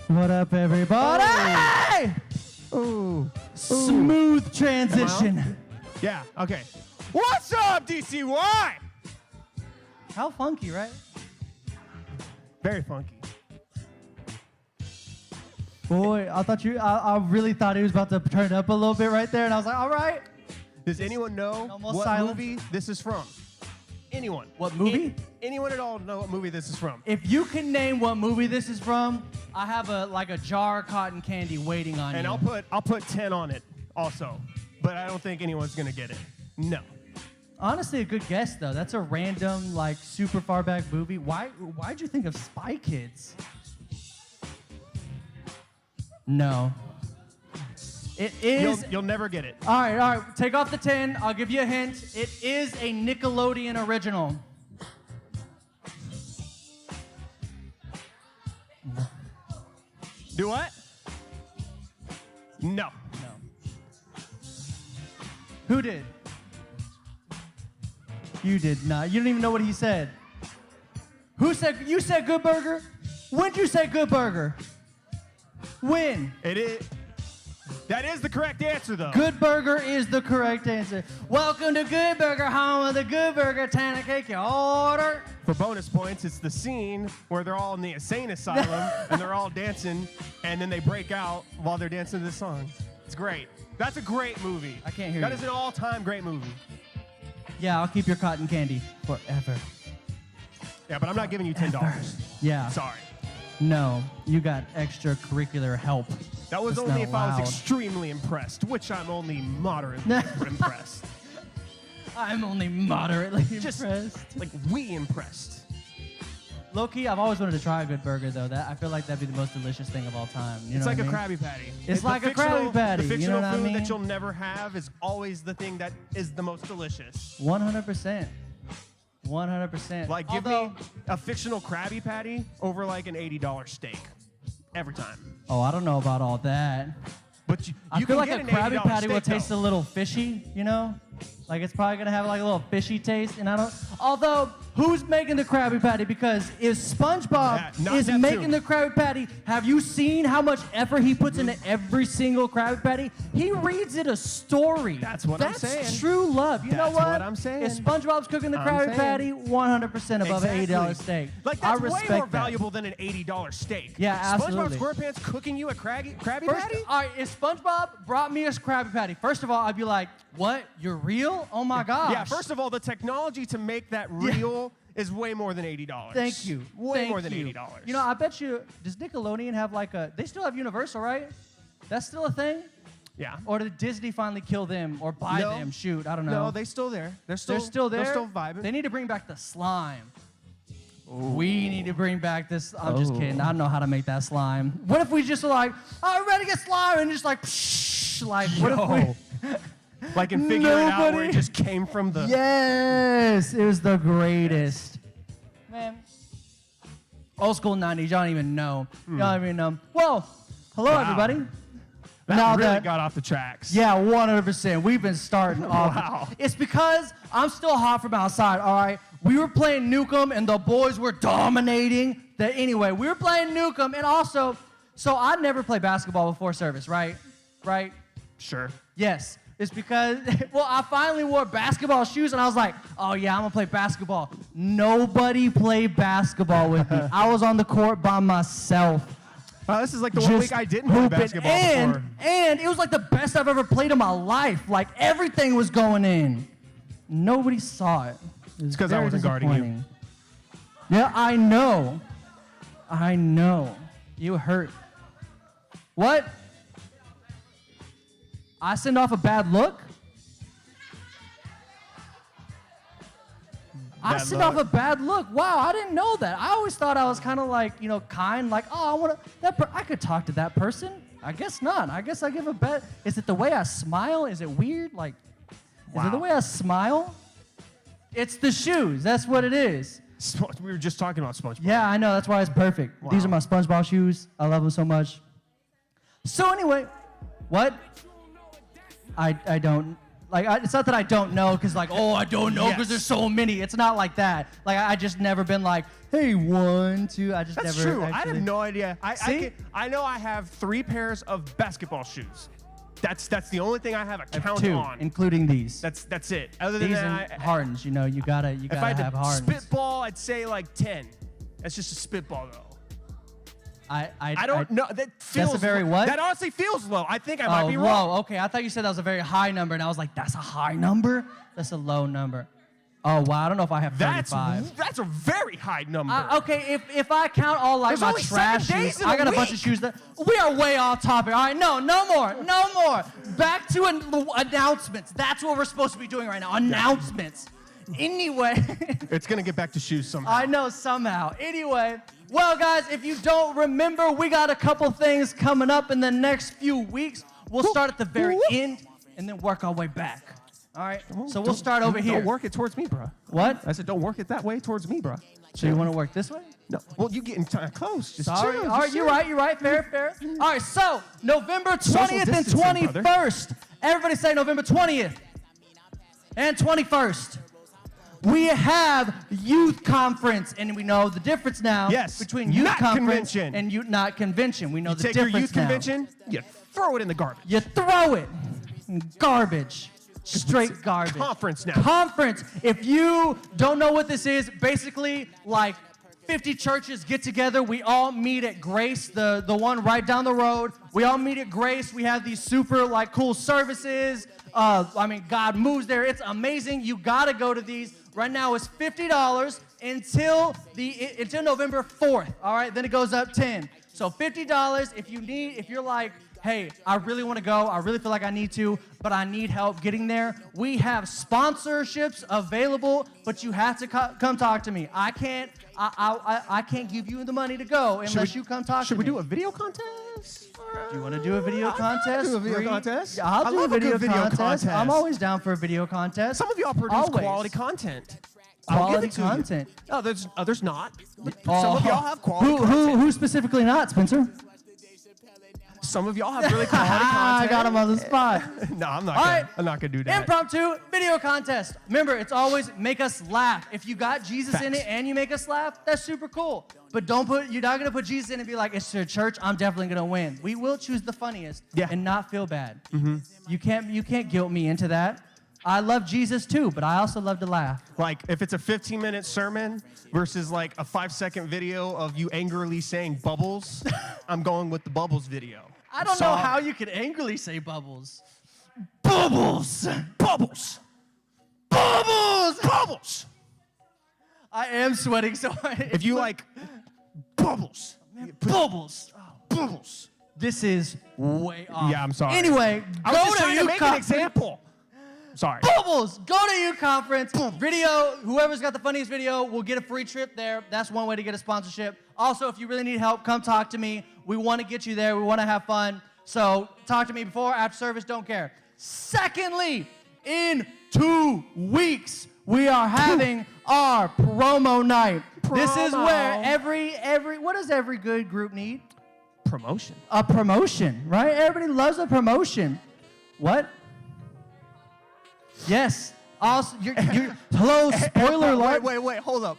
What up, everybody? Ooh. Smooth transition. Yeah, okay. What's up, DCY? How funky, right? Very funky. Boy, I really thought he was about to turn it up a little bit right there, and I was like, all right. Does anyone know Almost what silent. movie this is from? Anyone? What movie? Anyone at all know what movie this is from? If you can name what movie this is from, I have a jar of cotton candy waiting on And you. I'll put 10 on it also, but I don't think anyone's gonna get it. No. Honestly, a good guess though. That's a random, like, super far back movie. Why'd you think of Spy Kids? No. It is. You'll never get it. All right. Take off the 10. I'll give you a hint. It is a Nickelodeon original. Do what? No. No. Who did? You did not. You don't even know what he said. Who said? You said Good Burger? When'd you say Good Burger? When? It is. That is the correct answer, though. Good Burger is the correct answer. Welcome to Good Burger, home of the Good Burger Tana Cake you order. For bonus points, it's the scene where they're all in the insane asylum and they're all dancing, and then they break out while they're dancing to this song. It's great. That's a great movie. I can't hear That you. is an all-time great movie. Yeah, I'll keep your cotton candy forever. Yeah, but I'm not giving you $10. Yeah. Sorry. No, you got extracurricular help. That was That's only not if I was allowed. extremely impressed, which I'm only moderately impressed. I'm only moderately Just impressed. like impressed. Low-key, I've always wanted to try a Good Burger, though. I feel like that'd be the most delicious thing of all time. You It's know like what a I mean? Krabby Patty. It's like a Krabby Patty, The you fictional know what I food mean? that you'll never have is always the thing that is the most delicious. 100%. 100%. Like, give Although, me a fictional Krabby Patty over like an $80 steak. Every time. oh, I don't know about all that. But you I feel can like get a an Krabby $80 Patty will steak, taste though. a little fishy, you know? Like, it's probably gonna have like a little fishy taste, and I don't. Although, who's making the Krabby Patty? Because if SpongeBob Yeah, not is Neptune. making the Krabby Patty, have you seen how much effort he puts into every single Krabby Patty? He reads it a story. That's what I'm saying. That's true love. You know That's what? what I'm saying. If SpongeBob's cooking the I'm Krabby saying. Patty, 100% above an $80 Exactly. steak. Like, I that's respect way more that. valuable than an $80 steak. Yeah, absolutely. SpongeBob SquarePants cooking you a Krabby First, Patty? all right, if SpongeBob brought me a Krabby Patty, first of all, I'd be like, what? You're real? Oh my gosh. Yeah, first of all, the technology to make that real is way more than $80. Thank you. Way Thank more than you. $80. You know, I bet you, does Nickelodeon have like they still have Universal, right? That's still a thing? Yeah. Or did Disney finally kill them or buy No. them? Shoot, I don't know. No, they're still there. They're They're still there? They're still vibing. They need to bring back the slime. We need to bring back this. I'm just kidding. I don't know how to make that slime. What if we just were like, oh, we're ready to get slime, and just like, psh, like, what if we... Like in Figure It Out where Nobody- it just came from the... Yes, it was the greatest. Man, old school 90s, y'all don't even know. Y'all don't even know. Well, hello, Wow. everybody. That really got off the tracks. Yeah, 100%. We've been starting off. Wow. It's because I'm still hot from outside, all right? We were playing Nukem, and the boys were dominating. Anyway, we were playing Nukem, and also, so I never played basketball before service, right? Right? Sure. Yes. It's because, well, I finally wore basketball shoes, and I was like, oh, yeah, I'm going to play basketball. Nobody played basketball with me. I was on the court by myself. Wow, this is like the one week I didn't play hooping. basketball before. And it was like the best I've ever played in my life. Like, everything was going in. Nobody saw it. It's because I wasn't guarding you. Yeah, I know. I know. You hurt. What? I send off a bad look? I Bad send look. off a bad look. Wow, I didn't know that. I always thought I was kind of like, you know, kind, like, oh, I want to, I could talk to that person. I guess not. I guess I give a bad, is it the way I smile? Is it weird? Like, is it the Wow. way I smile? It's the shoes. That's what it is. We were just talking about SpongeBob. Yeah, I know. That's why it's perfect. Wow. These are my SpongeBob shoes. I love them so much. So anyway, what? I don't. Like, it's not that I don't know because, like, oh, I don't know because Yes. there's so many. It's not like that. Like, I just never been like, hey, 1, 2. I just That's never. true. I Actually, have no idea. See? I know I have 3 pairs of basketball shoes. That's the only thing I have a I have count 2, on. including these. That's it. Other than These that, and Hardens. You know, you gotta if I had have to Hardens. spitball, I'd say like 10. That's just a spitball though. I don't know. That feels a very what? That honestly feels low. I think I might be low. wrong. Okay, I thought you said that was a very high number, and I was like, that's a high number? That's a low number. Oh, wow, I don't know if I have 35. That's a very high number. Okay, if I count all like There's my only trash 7 days shoes, in I a got a bunch of week. shoes that we are way off topic. All right, no more. Back to announcements. That's what we're supposed to be doing right now. Announcements. Anyway, It's gonna get back to shoes somehow. I know somehow. Anyway, well, guys, if you don't remember, we got a couple things coming up in the next few weeks. We'll start at the very end and then work our way back. All right, so we'll start over here. Don't work it towards me, bro. What? I said don't work it that way towards me, bro. So you want to work this way? No. Well, you getting close. Just Sorry. chill. All right, just you're chill. right. You're right. Fair. All right, so November 20th and distancing, brother. 21st. Everybody say November 20th and 21st. We have youth conference, and we know the difference now Yes. between youth Not conference convention. and youth not convention. We know the Take your difference youth now. convention, you throw it in the garbage. You throw it. Garbage. Straight garbage. Conference now. Conference. If you don't know what this is, basically like 50 churches get together. We all meet at Grace, the one right down the road. We all meet at Grace. We have these super like cool services. God moves there. It's amazing. You gotta go to these. Right now it's $50 until November 4th. All right, then it goes up 10. So $50 if you're like, hey, I really want to go. I really feel like I need to, but I need help getting there. We have sponsorships available, but you have to come talk to me. I can't give you the money to go unless you come talk to me. Should we do a video contest? Do you want to do a video contest? do a video Free? contest. Yeah, I'll I do a love a video good video contest. I'm contest. always down for a video contest. Some of y'all produce Always. quality content. I'll give Quality it to you. content. No, there's not. Some of y'all have quality Who content. who specifically not, Spencer? Some of y'all have really quality content. I got him on the spot. No, I'm not. All gonna, right. I'm not gonna do that. Impromptu video contest. Remember, it's always make us laugh. If you got Jesus in it and you make us laugh, that's super cool. But you're not gonna put Jesus in it and be like, it's your church, I'm definitely gonna win. We will choose the funniest and not feel bad. You can't guilt me into that. I love Jesus too, but I also love to laugh. Like, if it's a 15-minute sermon versus like a 5-second video of you angrily saying bubbles, I'm going with the bubbles video. I don't know how you could angrily say bubbles. Bubbles! Bubbles! Bubbles! Bubbles! I am sweating so hard. If you like bubbles. Bubbles. Bubbles. This is way off. Yeah, I'm sorry. Anyway, I was go just to trying to make an example. Sorry. Bubbles, go to youth conference. Video, whoever's got the funniest video will get a free trip there. That's one way to get a sponsorship. Also, if you really need help, come talk to me. We want to get you there. We want to have fun. So talk to me before, after service, don't care. Secondly, in 2 weeks, we are having our promo night. This is where what does every good group need? Promotion. A promotion, right? Everybody loves a promotion. What? Yes. Also, hello, spoiler alert. Wait, hold up.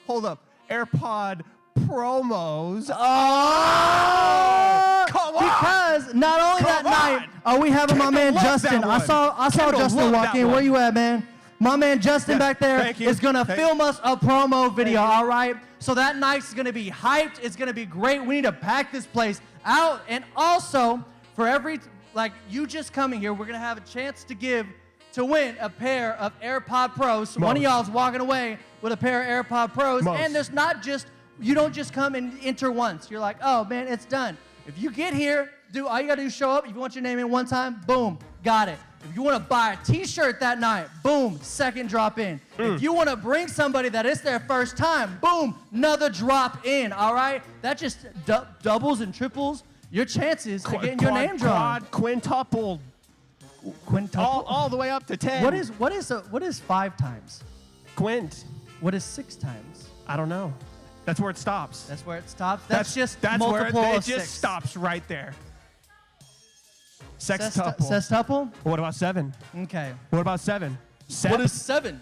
AirPod promos. Oh! Come on! Because not only that night are we having my man Justin. I saw Justin walk in. Where you at, man? My man Justin back there is going to film us a promo video, all right? So that night's going to be hyped. It's going to be great. We need to pack this place out. And also, for you just coming here, we're going to have a chance to win a pair of AirPod Pros. So one of y'all's walking away with a pair of AirPod Pros. And there's not just, you don't just come and enter once. You're like, oh, man, it's done. If you get here, all you got to do is show up. If you want your name in one time, boom, got it. If you want to buy a T-shirt that night, boom, second drop in. If you want to bring somebody that it's their first time, boom, another drop in, all right? That just doubles and triples your chances of getting your name drawn. Quintuple. All the way up to 10. What is 5 times? Quint. What is 6 times? I don't know. That's where it stops. That's where it stops. That's where multiple it of 6. just stops right there. Sextuple. Sextuple? What about 7? Okay. What about 7? What is 7?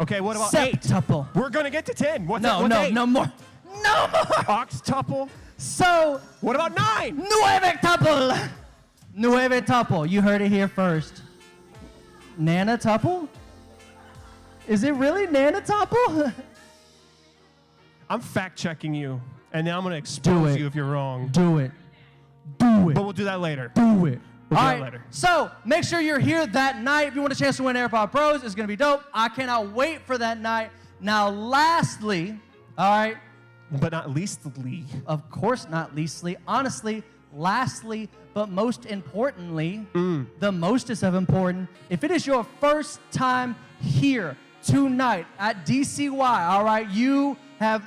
Okay, what about 8? Septuple. We're going to get to 10. What's No, what's no, 8? no more. No more. Oxtuple. So, What about 9? nueve tuple. Nueve tuple. You heard it here first. Nana tuple? Is it really Nana tuple? I'm fact checking you, and then I'm going to expose it. you if you're wrong. Do it. Do it. But we'll do that later. Do it. We'll All do right, that later. so make sure you're here that night. If you want a chance to win AirPod Pros, it's going to be dope. I cannot wait for that night. Now, lastly, all right, But not leastly. of course not leastly, honestly, lastly, but most importantly, the mostest of important, if it is your first time here tonight at DCY, all right,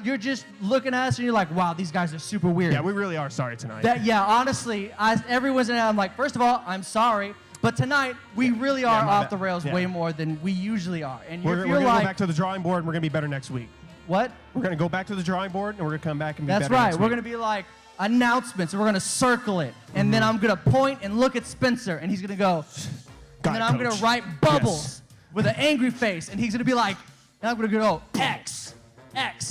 you're just looking at us and you're like, wow, these guys are super weird. Yeah, we really are sorry tonight. Honestly, every Wednesday night, I'm like, first of all, I'm sorry, but tonight we really are my off bad. the rails Yeah. way more than we usually are. And we're if going you're to like, go back to the drawing board, and we're going to be better next week. what? We're going to go back to the drawing board, and we're going to come back and be That's better right. next We're week. going to be like announcements, and we're going to circle it, and then I'm going to point and look at Spencer, and he's going to go, Got and then it, I'm going Coach. to write bubbles Yes. with an angry face, and he's going to be like, and I'm going to go, X.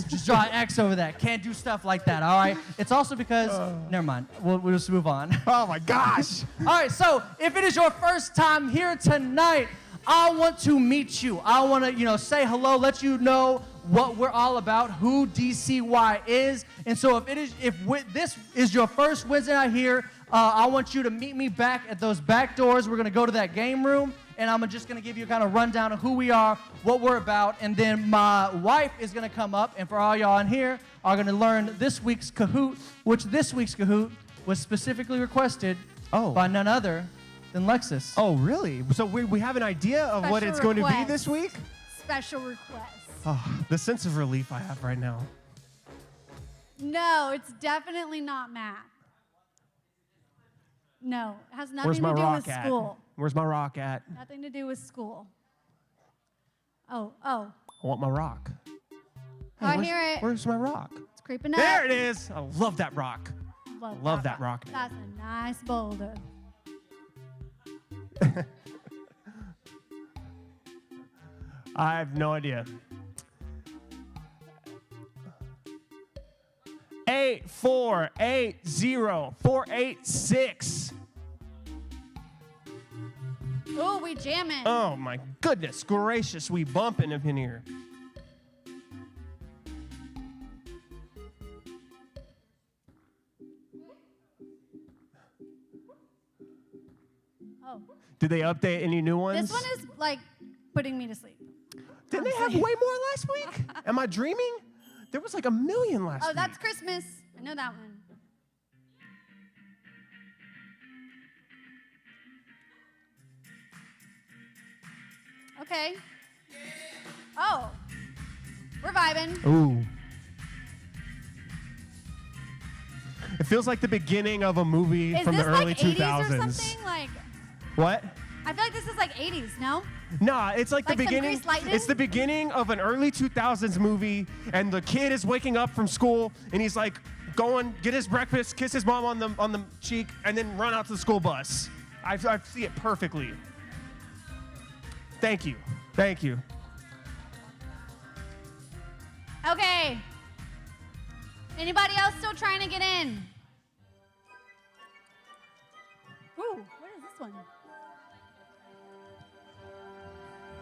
Just draw an X over that. Can't do stuff like that, all right? It's also because, never mind. We'll just move on. Oh, my gosh. All right, so if it is your first time here tonight, I want to meet you. I want to, say hello, let you know what we're all about, who DCY is. And so if this is your first Wednesday night here, I want you to meet me back at those back doors. We're going to go to that game room, and I'm just going to give you a kind of rundown of who we are, what we're about, and then my wife is going to come up, and for all y'all in here are going to learn this week's Kahoot, which this week's Kahoot was specifically requested by none other than Lexus. Oh, really? So we have an idea of what Special it's going to be request. this week? Special request. Oh, the sense of relief I have right now. No, it's definitely not math. No, it has nothing Where's my to do rock with at? school. Where's my rock at? Nothing to do with school. Oh, I want my rock. I where's- hear it. Where's my rock? It's creeping up. There it is. I love that rock. love that rock. That's a nice boulder. I have no idea. 8480486. Oh, we jamming. Oh my goodness gracious, we bumping up in here. Oh, Did they update any new ones? this one is like putting me to sleep. Didn't they have way more last week? Am I dreaming? There was like 1 million last Oh, week. that's Christmas. I know that one. Okay. Oh, we're vibing. Ooh. It feels like the beginning of a movie Is from this the early like 80s 2000s. or something? Like, What? I feel like this is like 80s, no? Nah, it's like, Like the some beginning. Grease Lightning? It's the beginning of an early 2000s movie, and the kid is waking up from school, and he's like, going get his breakfast, kiss his mom on the cheek, and then run out to the school bus. I see it perfectly. Thank you. Thank you. Okay. Anybody else still trying to get in? Ooh, what is this one?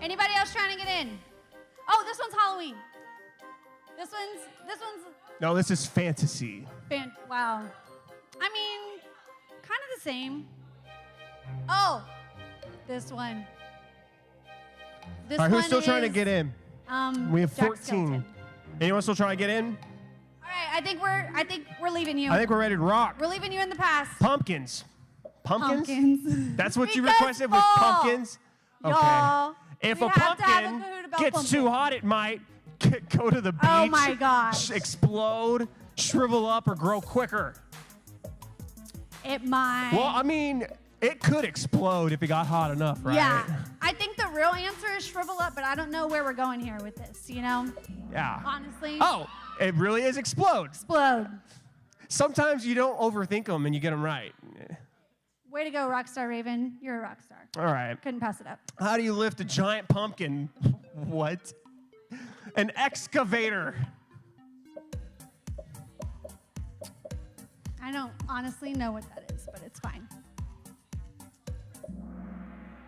Anybody else trying to get in? Oh, this one's Halloween. This one's No, this is fantasy. wow. I mean, kind of the same. Oh, this one. This All right, who's one still trying to is, get in? We have Jack 14. Skeleton. Anyone still trying to get in? All right, I think we're leaving you. I think we're ready to rock. We're leaving you in the past. Pumpkins. Pumpkins? Pumpkins. That's what you Because requested was fall. pumpkins? Okay. Y'all, If we a have to have a pumpkin Kahoot about gets pumpkins. too hot, it might go to the beach. Oh my gosh. Explode, shrivel up, or grow quicker. It might. Well, I mean, it could explode if it got hot enough, right? Yeah. I think the real answer is shrivel up, but I don't know where we're going here with this, you know? Yeah. Honestly. Oh, it really is explode. Explode. Sometimes you don't overthink them and you get them right. Way to go, Rockstar Raven. You're a rock star. All right. Couldn't pass it up. How do you lift a giant pumpkin? What? An excavator. I don't honestly know what that is, but it's fine.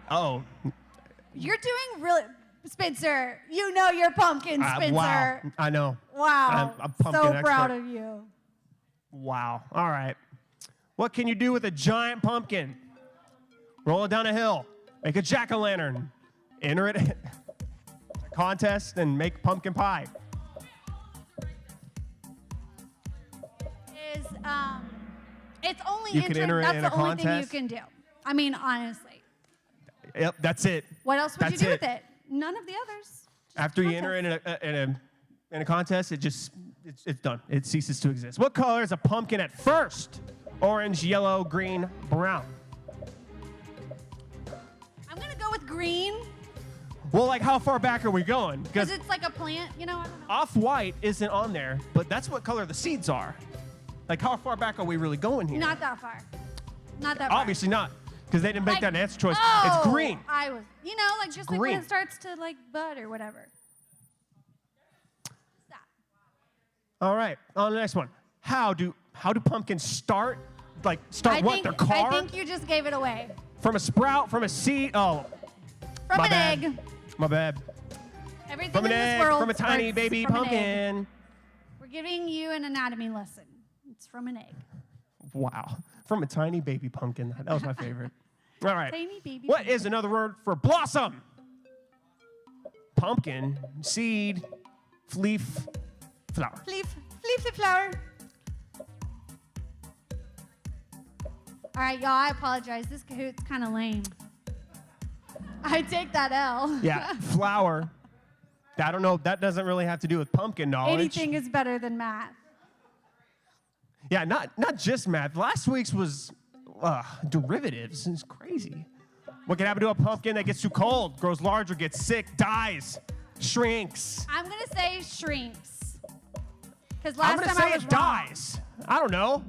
Oh. You're doing really, Spencer. You know your pumpkin, Spencer. Wow. I know. Wow. I'm pumpkin so expert. proud of you. Wow. All right. What can you do with a giant pumpkin? Roll it down a hill. Make a jack-o'-lantern. Enter it in a contest and make pumpkin pie. It's only You can enter it that's in the a only thing you contest? can do. I mean, honestly. Yep, that's it. What else would That's you do it. with it? None of the others. Just After a you enter contest. in a contest, it's done. It ceases to exist. What color is a pumpkin at first? Orange, yellow, green, brown. I'm gonna go with green Well, like how far back are we going? because it's like a plant. You know, I don't know. Off-white isn't on there, but that's what color the seeds are. Like how far back are we really going here? Not that far. Not that far. Obviously not, because they didn't make Like, that an answer choice. Oh, It's green. I was, like just like when green. it starts to like bud or whatever. Stop. All right, on the next one. How do pumpkins start? Like start what? Their car? I think you just gave it away. From a sprout, from a seed. Oh, From my an bad. egg. My bad. Everything From an in this egg, world from a tiny starts baby from an egg. pumpkin. We're giving you an anatomy lesson. It's from an egg. Wow. From a tiny baby pumpkin. That was my favorite. All right. Tiny baby. What is another word for blossom? Pumpkin, seed, leaf, flower. Leaf the flower. All right, y'all, I apologize. This Kahoot's kind of lame. I take that L. Yeah, flower. I don't know. That doesn't really have to do with pumpkin knowledge. Anything is better than math. Yeah, not just math. Last week's was derivatives. It's crazy. What can happen to a pumpkin that gets too cold, grows larger, gets sick, dies, shrinks? I'm going to say shrinks. Because I'm last gonna time say I was it wrong. dies. I don't know.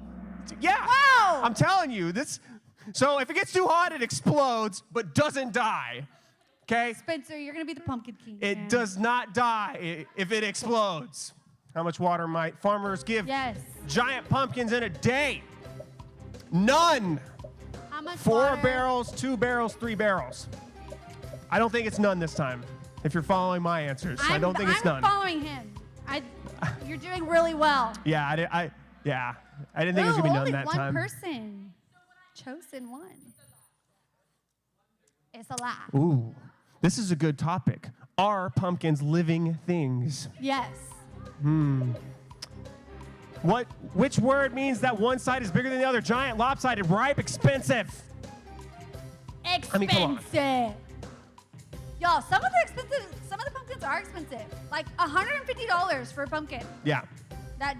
Yeah. Wow. I'm telling you this. So if it gets too hot, it explodes, but doesn't die. Okay. Spencer, you're going to be the pumpkin king. It man. does not die if it explodes. How much water might farmers give Yes. giant pumpkins in a day? None. How much 4 water? barrels, 2 barrels, 3 barrels. I don't think it's none this time. If you're following my answers, I don't think it's I'm none. following him. You're doing really well. Yeah, I didn't think it was gonna be none only that one time. person. Chosen one. It's a lie. Ooh, this is a good topic. Are pumpkins living things? Yes. Which word means that one side is bigger than the other? Giant, lopsided, ripe, expensive. Expensive. mean, come on. Y'all, some of the pumpkins are expensive. Like $150 for a pumpkin Yeah, that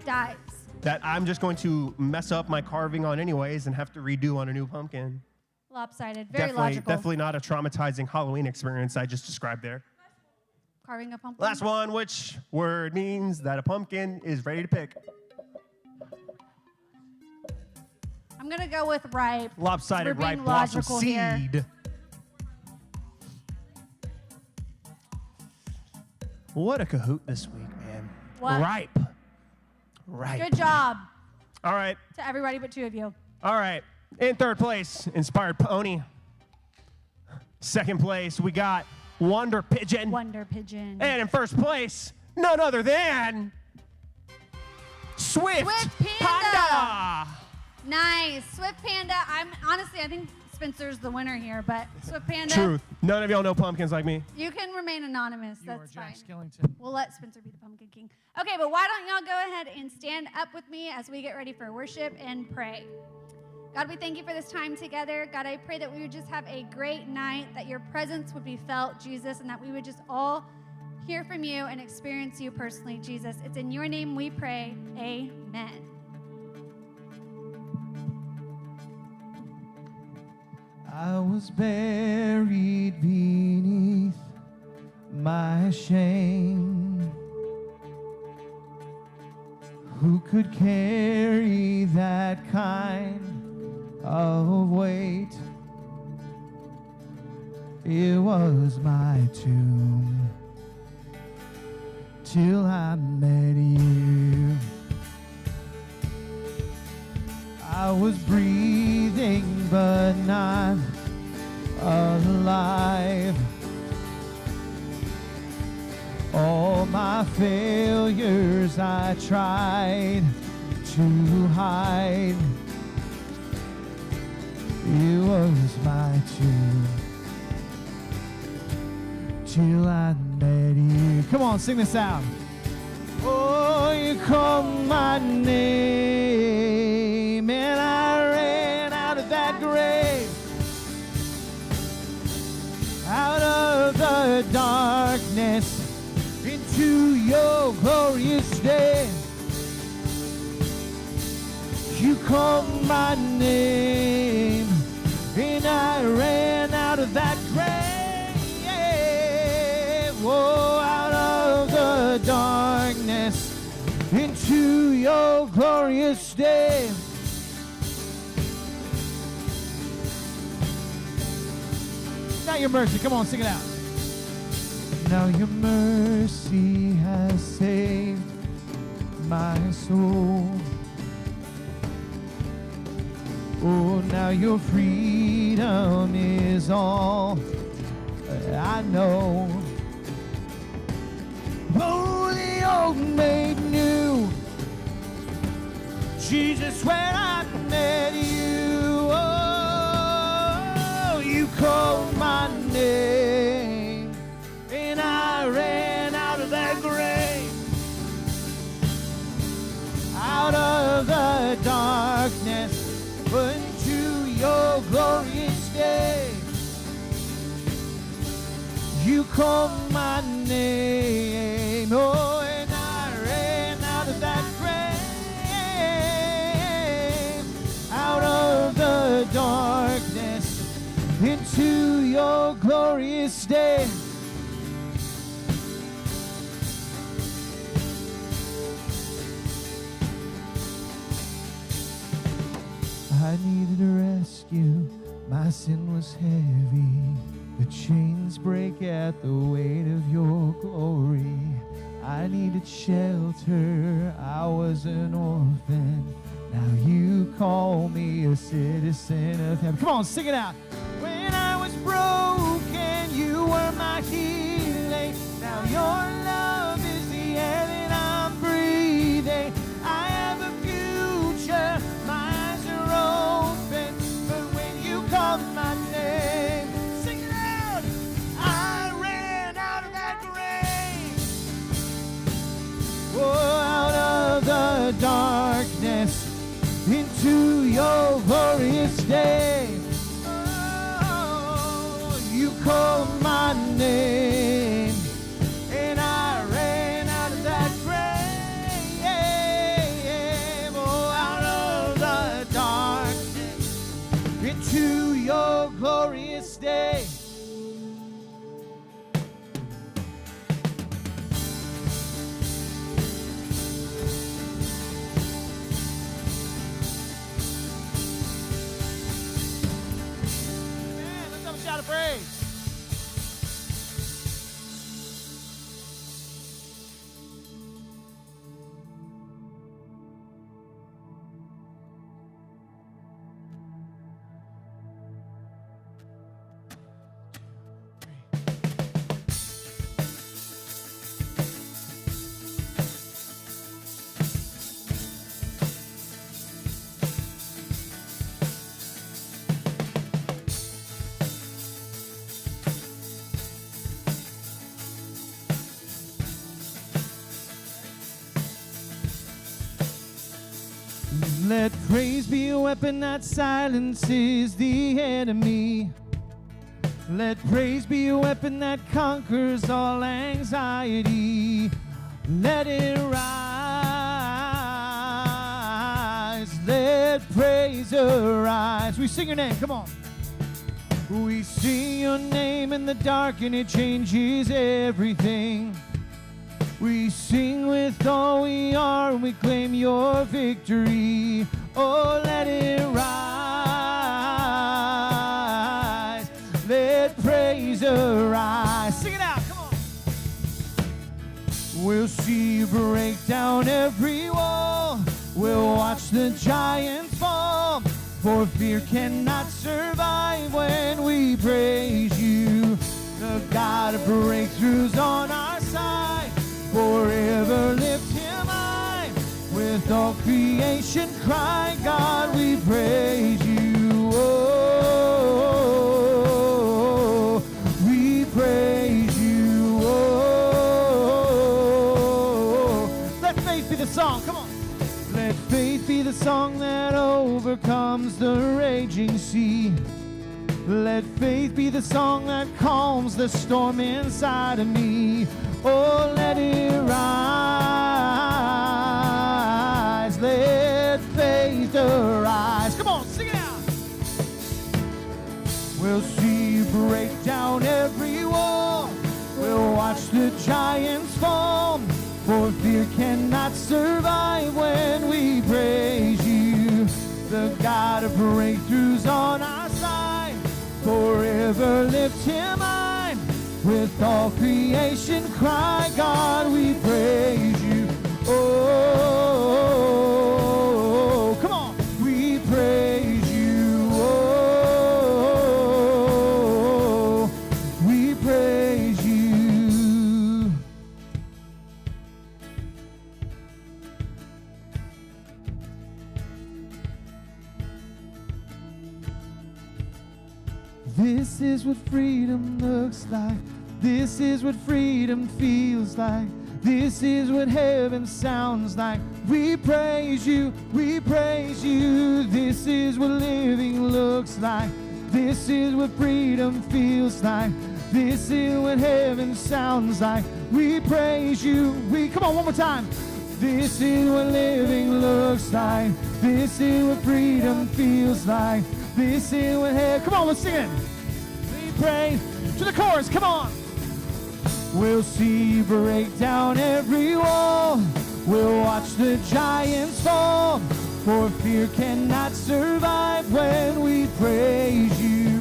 dies. that I'm just going to mess up my carving on anyways and have to redo on a new pumpkin. Lopsided. Very logical. Definitely not a traumatizing Halloween experience I just described there. Carving a pumpkin. Last one, which word means that a pumpkin is ready to pick? I'm going to go with ripe. Lopsided, We're being ripe, blossom, logical here. seed. What a Kahoot this week, man. What? Ripe. Ripe. Good job All right. to everybody but 2 of you. All right. In third place, Inspired Pony. Second place, we got Wonder Pigeon. Wonder Pigeon. And in first place, none other than Swift, Panda. Nice. Swift Panda. I think Spencer's the winner here, but Swift Panda. Truth. None of y'all know pumpkins like me. You can remain anonymous. You are That's Jack fine. Skellington. We'll let Spencer be the Pumpkin King. Okay, but why don't y'all go ahead and stand up with me as we get ready for worship and pray. God, we thank you for this time together. God, I pray that we would just have a great night, that your presence would be felt, Jesus, and that we would just all hear from you and experience you personally, Jesus. It's in your name we pray. Amen. I was buried beneath my shame. Who could carry that kind of weight. It was my tomb till I met you. I was breathing but not alive. All my failures I tried to hide. It was my tomb till I met you. Come on, sing this out. Oh, you called my name and I ran out of that grave, out of the darkness into your glorious day. You called my name and I ran out of that grave. Oh, out of the darkness into your glorious day. Now your mercy, come on, sing it out. Now your mercy has saved my soul. Oh, now your freedom is all I know. Oh, the old made new. Jesus, when I met you, oh, you called my name, and I ran out of that grave, out of the darkness, into your glorious day. You called my name, oh, and I ran out of that grave, out of the darkness, into your glorious day. I needed a rescue, my sin was heavy. The chains break at the weight of your glory. I needed shelter, I was an orphan. Now you call me a citizen of heaven. Come on, sing it out. When I was broken, you were my healing. Now your love is the air that I'm breathing. I have a future, my eyes are open. But when you call my name, sing it out. I ran out of that grave. Oh, out of the darkness into your glorious day. Oh, you called my name, and I ran out of that grave. Oh, out of the darkness into your glorious day. Shout of praise. Let praise be a weapon that silences the enemy. Let praise be a weapon that conquers all anxiety. Let it rise. Let praise arise. We sing your name. Come on. We sing your name in the dark and it changes everything. We sing with all we are and we claim your victory. Oh, let it rise. praise arise. Sing it out, come on. We'll see you break down every wall. We'll watch the giants fall. For fear cannot survive when we praise you. The God of breakthroughs on our side. Forever lift him high. With all creation cry, God, we praise you. Oh, we praise you. Oh, let faith be the song. Come on. Let faith be the song that overcomes the raging sea. Let faith be the song that calms the storm inside of me. Oh, let it rise. Let faith arise. Come on, sing it out. We'll see you break down every wall. We'll watch the giants fall. For fear cannot survive when we praise you. The God of breakthroughs on our side. Forever lift him high. With all creation cry, God, we praise you. Oh, come on. We praise you. Oh, we praise you. This is what freedom looks like. This is what freedom feels like. This is what heaven sounds like. We praise you, we praise you. This is what living looks like. This is what freedom feels like. This is what heaven sounds like. We praise you, come on, one more time. This is what living looks like. This is what freedom feels like. This is what heaven, come on, let's sing it. We praise to the chorus, come on. We'll see you break down every wall. We'll watch the giants fall. For fear cannot survive when we praise you.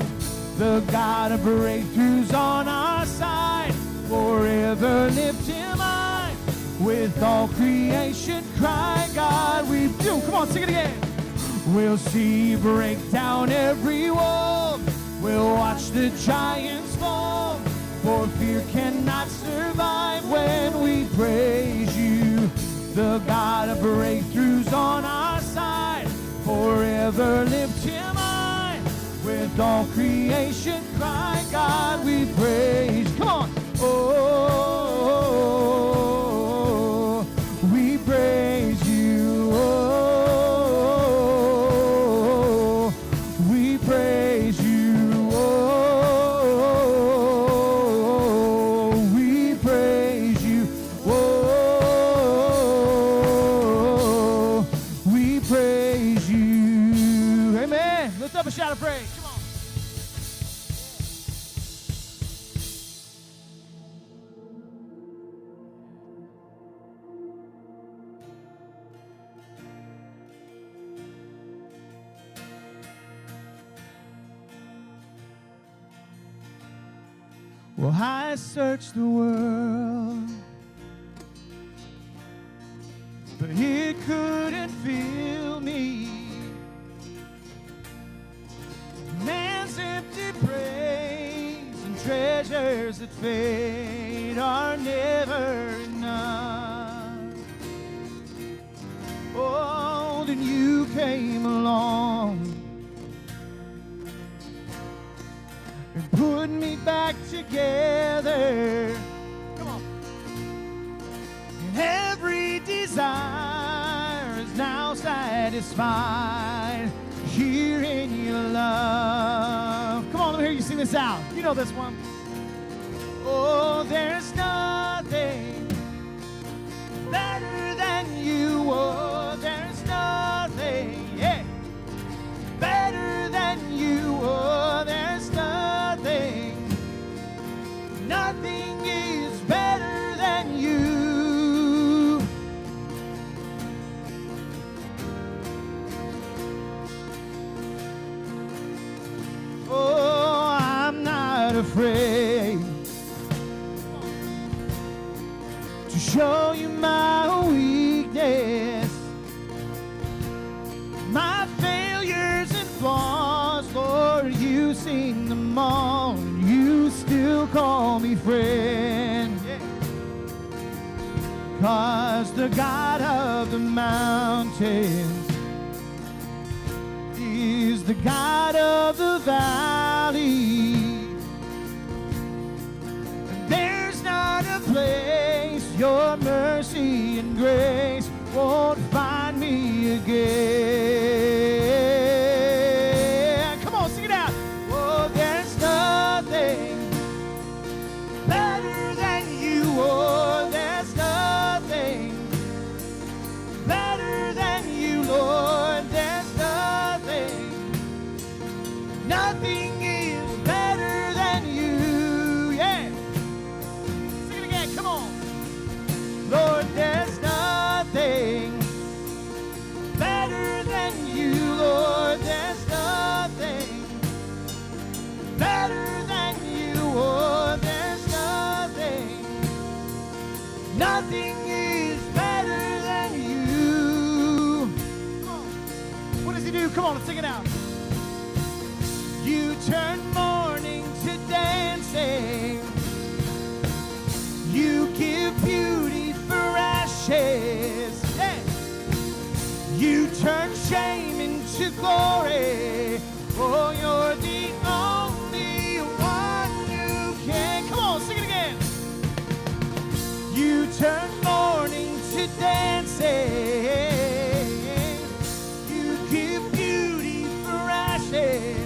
The God of breakthroughs on our side. Forever lift him high. With all creation cry, God, we do. Come on, sing it again. We'll see you break down every wall. We'll watch the giants fall. For fear cannot survive when we praise you. The God of breakthroughs on our side. Forever lift him high. With all creation cry, God, we praise. Come on. Oh, we praise you. Oh, we praise you. A shout of praise. Come on. Well, I searched the world, but it couldn't fill me. Man's empty praise and treasures that fade are never enough. Oh, then you came along and put me back together. Come on. And every desire is now satisfied here in your love. Come on, let me hear you sing this out. You know this one. Oh, there's nothing better than you. Oh, there's nothing, yeah, better than you. Oh, there's nothing. Nothing is better than you. Oh, I'm not afraid to show you my weakness, my failures and flaws. Lord, you've seen them all, and you still call me friend. 'Cause the God of the mountains is the God of the valley. There's not a place your mercy and grace won't find me again. Come on, sing it out. Oh, there's nothing better than you. Oh, there's nothing better than you, Lord. There's nothing. Nothing is better than you. Yeah. Sing it again. Come on. Lord, there's nothing better than you, Lord. There's nothing better than you. Oh, there's nothing. Nothing is better than you. Come on. What does he do? Come on, let's sing it out. You turn mourning to dancing. You give beauty for ashes. Yeah. You turn shame into glory. Oh, you're the only one who can. Come on, sing it again. You turn mourning to dancing. You give beauty for ashes.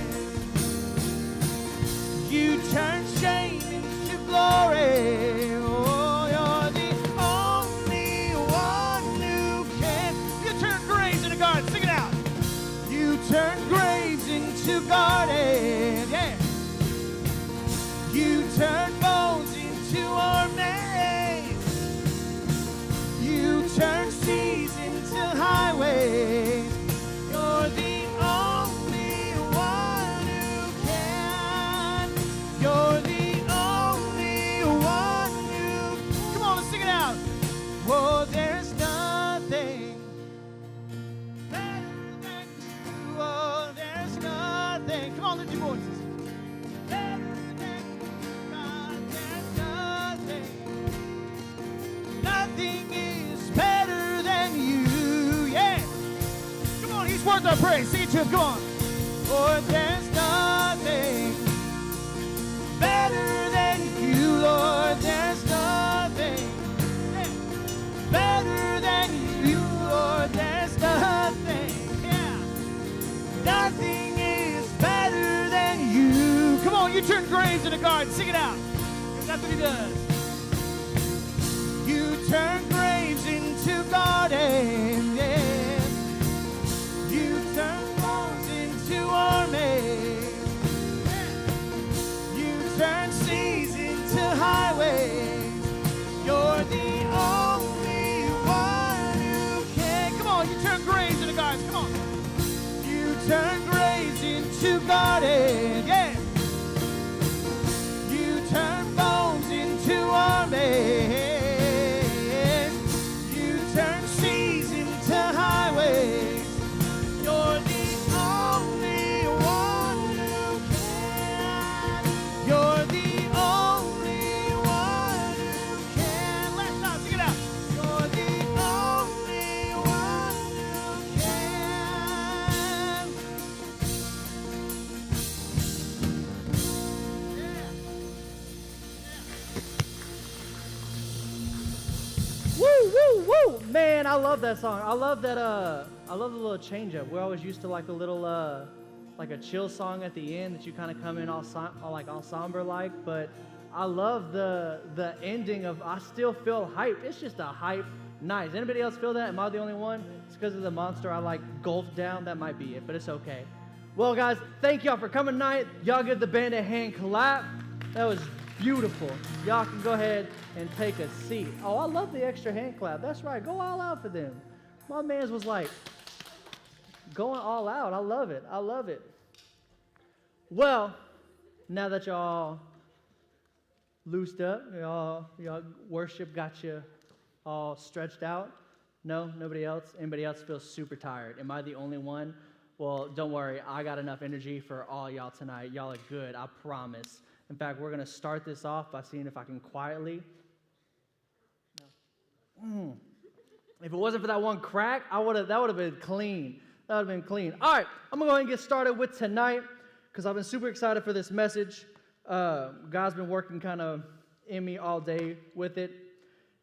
You turn shame into glory. Oh, you're the only one who can. You turn graves into gardens. Sing it out. You turn graves into gardens. Yeah. You turn bones into ornaments. You turn seas into highways. You're the only one who can. You're the only one who. Come on, let's sing it out. Oh, there's nothing better than you. Oh, there's nothing. Come on, lift your voices. Better than you, God. There's nothing. Nothing is better than you. Yeah. Come on, he's worth our praise. Sing it to him. Come on. Oh, there's nothing better than you, Lord. There's nothing better than you, Lord. There's nothing. Yeah. Nothing is better than you. Come on, you turn graves into gardens. Sing it out. 'Cause that's what he does. You turn graves into gardens. Yeah. You turn bones into armies. You turn seas into highways. You're the only one who can. Come on, you turn graves into gardens. Come on. You turn graves into gardens. Yeah. You turn bones into armies. You turn seas into highways. You're the only one who can. You're the only one who can. Let's not sing it out. You're the only one who can. Woo, woo, woo! Man, I love that song. I love that. I love the little change up. We're always used to like a little, like a chill song at the end that you kind of come in all like somber like. But I love the ending of. I still feel hype. It's just a hype night. Does anybody else feel that? Am I the only one? It's because of the monster I like gulped down. That might be it, but it's okay. Well, guys, thank y'all for coming tonight. Y'all give the band a hand clap. That was beautiful. Y'all can go ahead and take a seat. Oh, I love the extra hand clap. That's right. Go all out for them. My man's was like going all out. I love it. I love it. Well, now that y'all loosed up? Y'all worship got you all stretched out? No? Nobody else? Anybody else feels super tired? Am I the only one? Well, don't worry. I got enough energy for all y'all tonight. Y'all are good, I promise. In fact, we're going to start this off by seeing if I can quietly. If it wasn't for that one crack, that would have been clean. That would have been clean. All right, I'm going to go ahead and get started with tonight because I've been super excited for this message. God's been working kind of in me all day with it.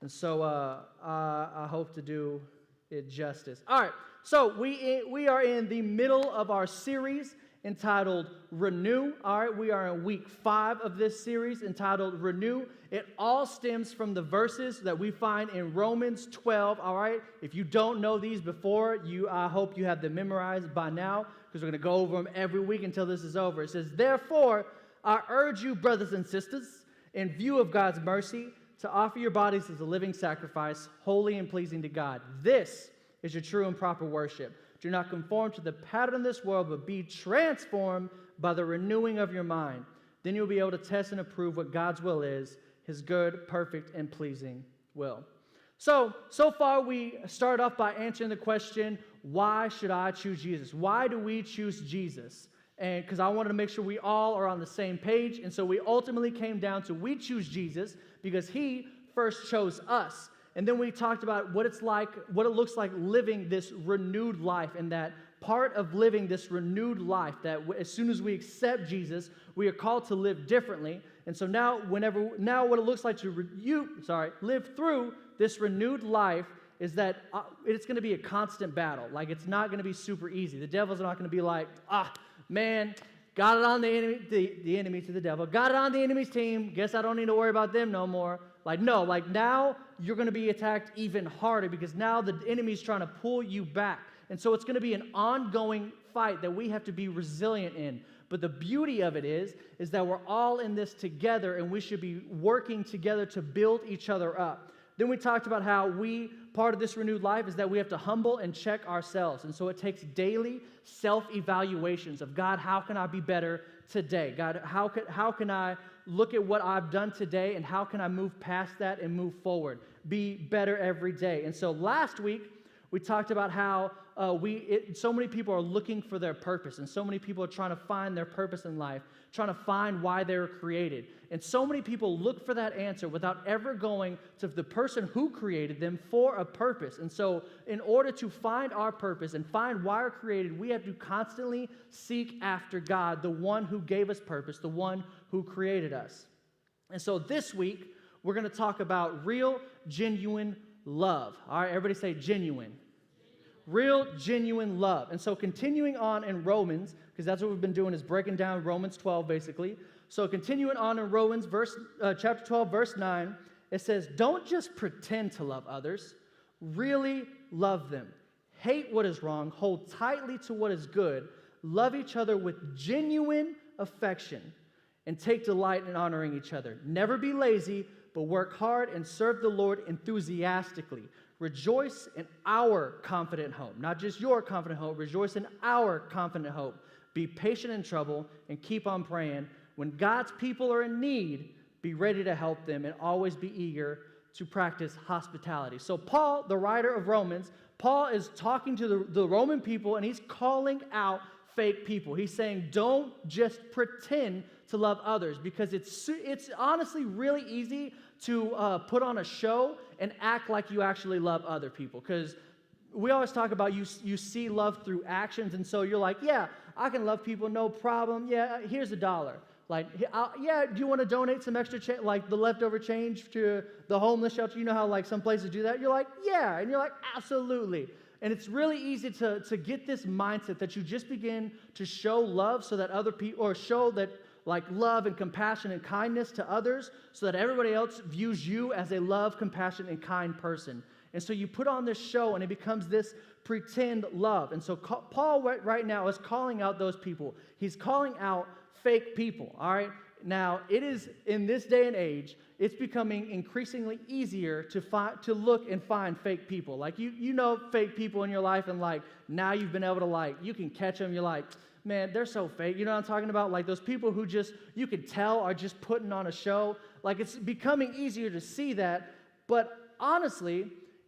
And so I hope to do it justice. All right, so we are in the middle of our series entitled Renew. All right, we are in week 5 of this series entitled Renew. It all stems from the verses that we find in Romans 12. All right, if you don't know these before, I hope you have them memorized by now because we're going to go over them every week until this is over. It says, therefore, I urge you, brothers and sisters, in view of God's mercy, to offer your bodies as a living sacrifice, holy and pleasing to God. This is your true and proper worship. Do not conform to the pattern of this world, but be transformed by the renewing of your mind. Then you'll be able to test and approve what God's will is, his good, perfect, and pleasing will. So far we started off by answering the question, why should I choose Jesus? Why do we choose Jesus? And because I wanted to make sure we all are on the same page. And so we ultimately came down to we choose Jesus because he first chose us. And then we talked about what it looks like living this renewed life, and that part of living this renewed life, that as soon as we accept Jesus, we are called to live differently. And so now what it looks like to live through this renewed life is that it's going to be a constant battle. Like, it's not going to be super easy. The devil's not going to be like, man, got it on the enemy to the devil. Got it on the enemy's team. Guess I don't need to worry about them no more. No, now you're going to be attacked even harder because now the enemy's trying to pull you back. And so it's going to be an ongoing fight that we have to be resilient in. But the beauty of it is that we're all in this together and we should be working together to build each other up. Then we talked about how part of this renewed life is that we have to humble and check ourselves. And so it takes daily self-evaluations of, God, how can I be better today? God, how can I look at what I've done today and how can I move past that and move forward? Be better every day. And so last week, we talked about how so many people are looking for their purpose, and so many people are trying to find their purpose in life, trying to find why they were created. And so many people look for that answer without ever going to the person who created them for a purpose. And so in order to find our purpose and find why we're created, we have to constantly seek after God, the one who gave us purpose, the one who created us. And so this week, we're going to talk about real, genuine love. All right, everybody say genuine. Real, genuine love. And so continuing on in Romans, because that's what we've been doing, is breaking down Romans 12, basically. So continuing on in Romans chapter 12, verse 9, it says, don't just pretend to love others, really love them. Hate what is wrong, hold tightly to what is good, love each other with genuine affection, and take delight in honoring each other. Never be lazy, but work hard and serve the Lord enthusiastically. Rejoice in our confident hope, not just your confident hope. Rejoice in our confident hope. Be patient in trouble and keep on praying. When God's people are in need, be ready to help them and always be eager to practice hospitality. So Paul, the writer of Romans, Paul is talking to the Roman people, and he's calling out fake people. He's saying, don't just pretend to love others, because it's honestly really easy to put on a show and act like you actually love other people. Because we always talk about you see love through actions, and so you're like, yeah, I can love people, no problem. Yeah, here's $1. Yeah, do you want to donate some extra the leftover change to the homeless shelter? You know how some places do that? You're like, yeah, and you're like, absolutely. And it's really easy to get this mindset that you just begin to show love so that other people, or show that love and compassion and kindness to others so that everybody else views you as a love, compassion, and kind person. And so you put on this show and it becomes this pretend love. And so Paul right now is calling out those people. He's calling out fake people, all right? Now, it is, in this day and age, it's becoming increasingly easier to look and find fake people. You know fake people in your life, and now you've been able to you can catch them. You're like, man, they're so fake. You know what I'm talking about? Like those people who just, you can tell are just putting on a show. Like it's becoming easier to see that. But honestly,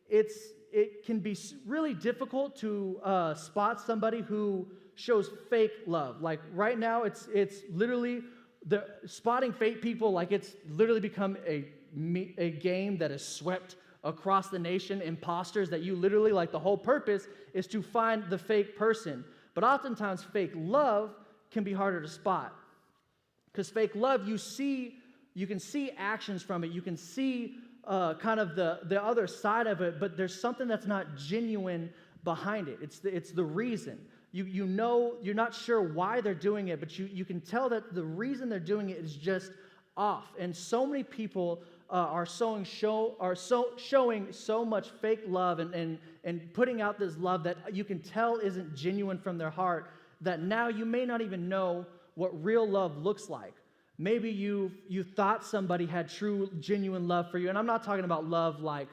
it can be really difficult to spot somebody who shows fake love. Like right now, it's literally spotting fake people. Like it's literally become a game that is swept across the nation. Imposters that you literally, like the whole purpose is to find the fake person. But oftentimes, fake love can be harder to spot because fake love, you can see actions from it. You can see kind of the other side of it, but there's something that's not genuine behind it. It's the reason. You know, you're not sure why they're doing it, but you can tell that the reason they're doing it is just off. And so many people are showing so much fake love and putting out this love that you can tell isn't genuine from their heart, that now you may not even know what real love looks like. Maybe you thought somebody had true, genuine love for you. And I'm not talking about love like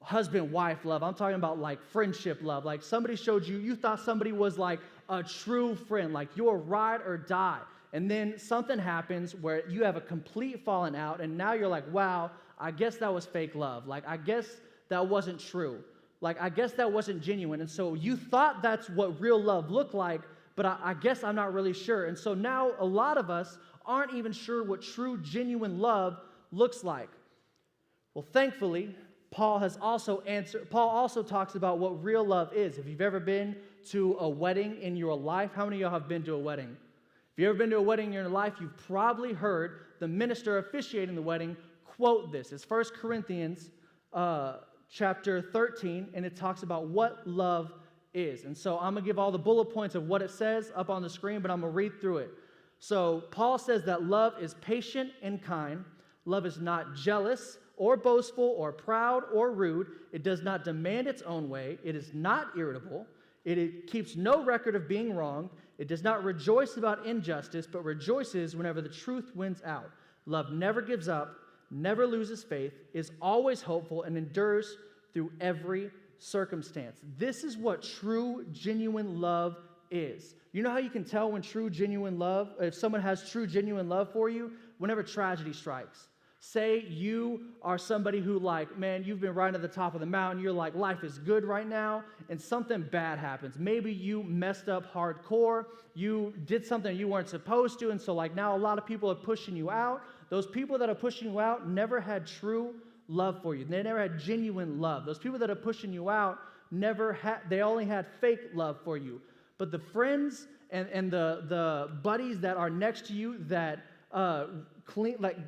husband-wife love. I'm talking about like friendship love. Like somebody showed you thought somebody was like a true friend, like you're ride or die. And then something happens where you have a complete falling out, and now you're like, wow, I guess that was fake love. Like, I guess that wasn't true. Like, I guess that wasn't genuine. And so you thought that's what real love looked like, but I guess I'm not really sure. And so now a lot of us aren't even sure what true, genuine love looks like. Well, thankfully, Paul also talks about what real love is. If you've ever been to a wedding in your life, how many of y'all have been to a wedding? If you've ever been to a wedding in your life, you've probably heard the minister officiating the wedding quote this. It's 1 Corinthians chapter 13, and it talks about what love is. And so I'm going to give all the bullet points of what it says up on the screen, but I'm going to read through it. So Paul says that love is patient and kind. Love is not jealous or boastful or proud or rude. It does not demand its own way. It is not irritable. It keeps no record of being wronged. It does not rejoice about injustice, but rejoices whenever the truth wins out. Love never gives up, never loses faith, is always hopeful, and endures through every circumstance. This is what true, genuine love is. You know how you can tell when true, genuine love, if someone has true, genuine love for you? Whenever tragedy strikes. Say you are somebody who like, man, you've been right at the top of the mountain. You're like, life is good right now, and something bad happens. Maybe you messed up hardcore. You did something you weren't supposed to, and so like now a lot of people are pushing you out. Those people that are pushing you out never had true love for you. They never had genuine love. Those people that are pushing you out they only had fake love for you. But the friends and the buddies that are next to you that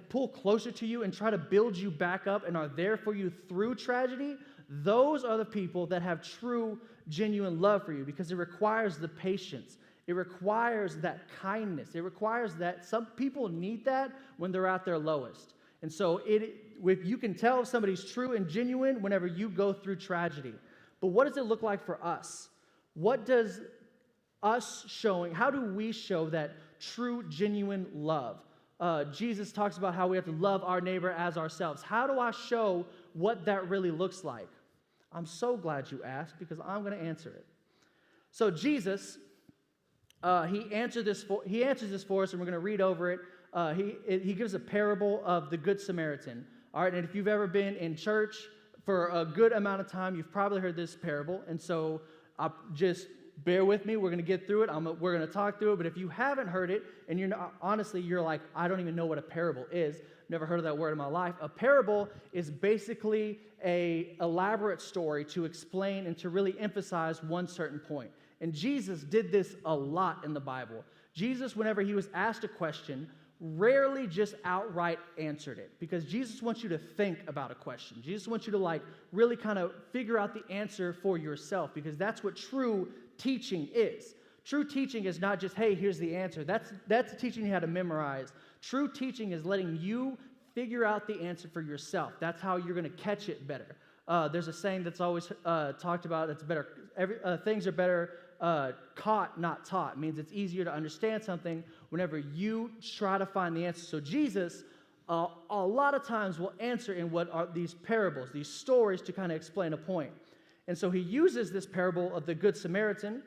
pull closer to you and try to build you back up and are there for you through tragedy, those are the people that have true, genuine love for you, because it requires the patience. It requires that kindness. It requires that. Some people need that when they're at their lowest. And so you can tell if somebody's true and genuine whenever you go through tragedy. But what does it look like for us? What does how do we show that true, genuine love? Jesus talks about how we have to love our neighbor as ourselves. How do I show what that really looks like? I'm so glad you asked, because I'm going to answer it. So Jesus, he answers this for us, and we're going to read over it. He gives a parable of the Good Samaritan. All right, and if you've ever been in church for a good amount of time, you've probably heard this parable. And so just bear with me. We're going to get through it. We're going to talk through it. But if you haven't heard it, and you're like, I don't even know what a parable is. Never heard of that word in my life. A parable is basically an elaborate story to explain and to really emphasize one certain point. And Jesus did this a lot in the Bible. Jesus, whenever he was asked a question, rarely just outright answered it, because Jesus wants you to think about a question. Jesus wants you to really kind of figure out the answer for yourself, because that's what true teaching is. True teaching is not just, hey, here's the answer. That's teaching you how to memorize. True teaching is letting you figure out the answer for yourself. That's how you're going to catch it better. There's a saying that's always talked about. It's better. Things are better caught, not taught. It means it's easier to understand something whenever you try to find the answer. So Jesus, a lot of times, will answer in what are these parables, these stories, to kind of explain a point. And so he uses this parable of the Good Samaritan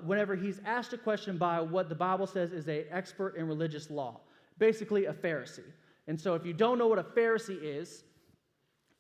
whenever he's asked a question by what the Bible says is an expert in religious law, basically a Pharisee. And so if you don't know what a Pharisee is,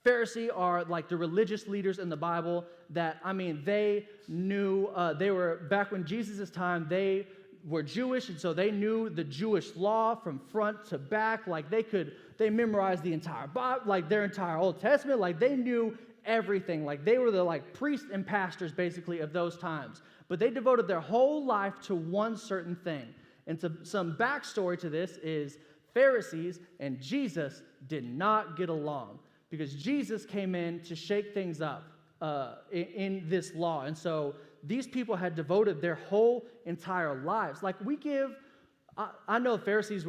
Pharisee are like the religious leaders in the Bible that, I mean, they knew, they were, back when Jesus' time, they were Jewish, and so they knew the Jewish law from front to back. Like they memorized the entire Bible, like their entire Old Testament. Like they knew everything. Like they were the like priests and pastors basically of those times. But they devoted their whole life to one certain thing. And some backstory to this is Pharisees and Jesus did not get along, because Jesus came in to shake things up in this law. And so these people had devoted their whole entire lives. Like I know Pharisees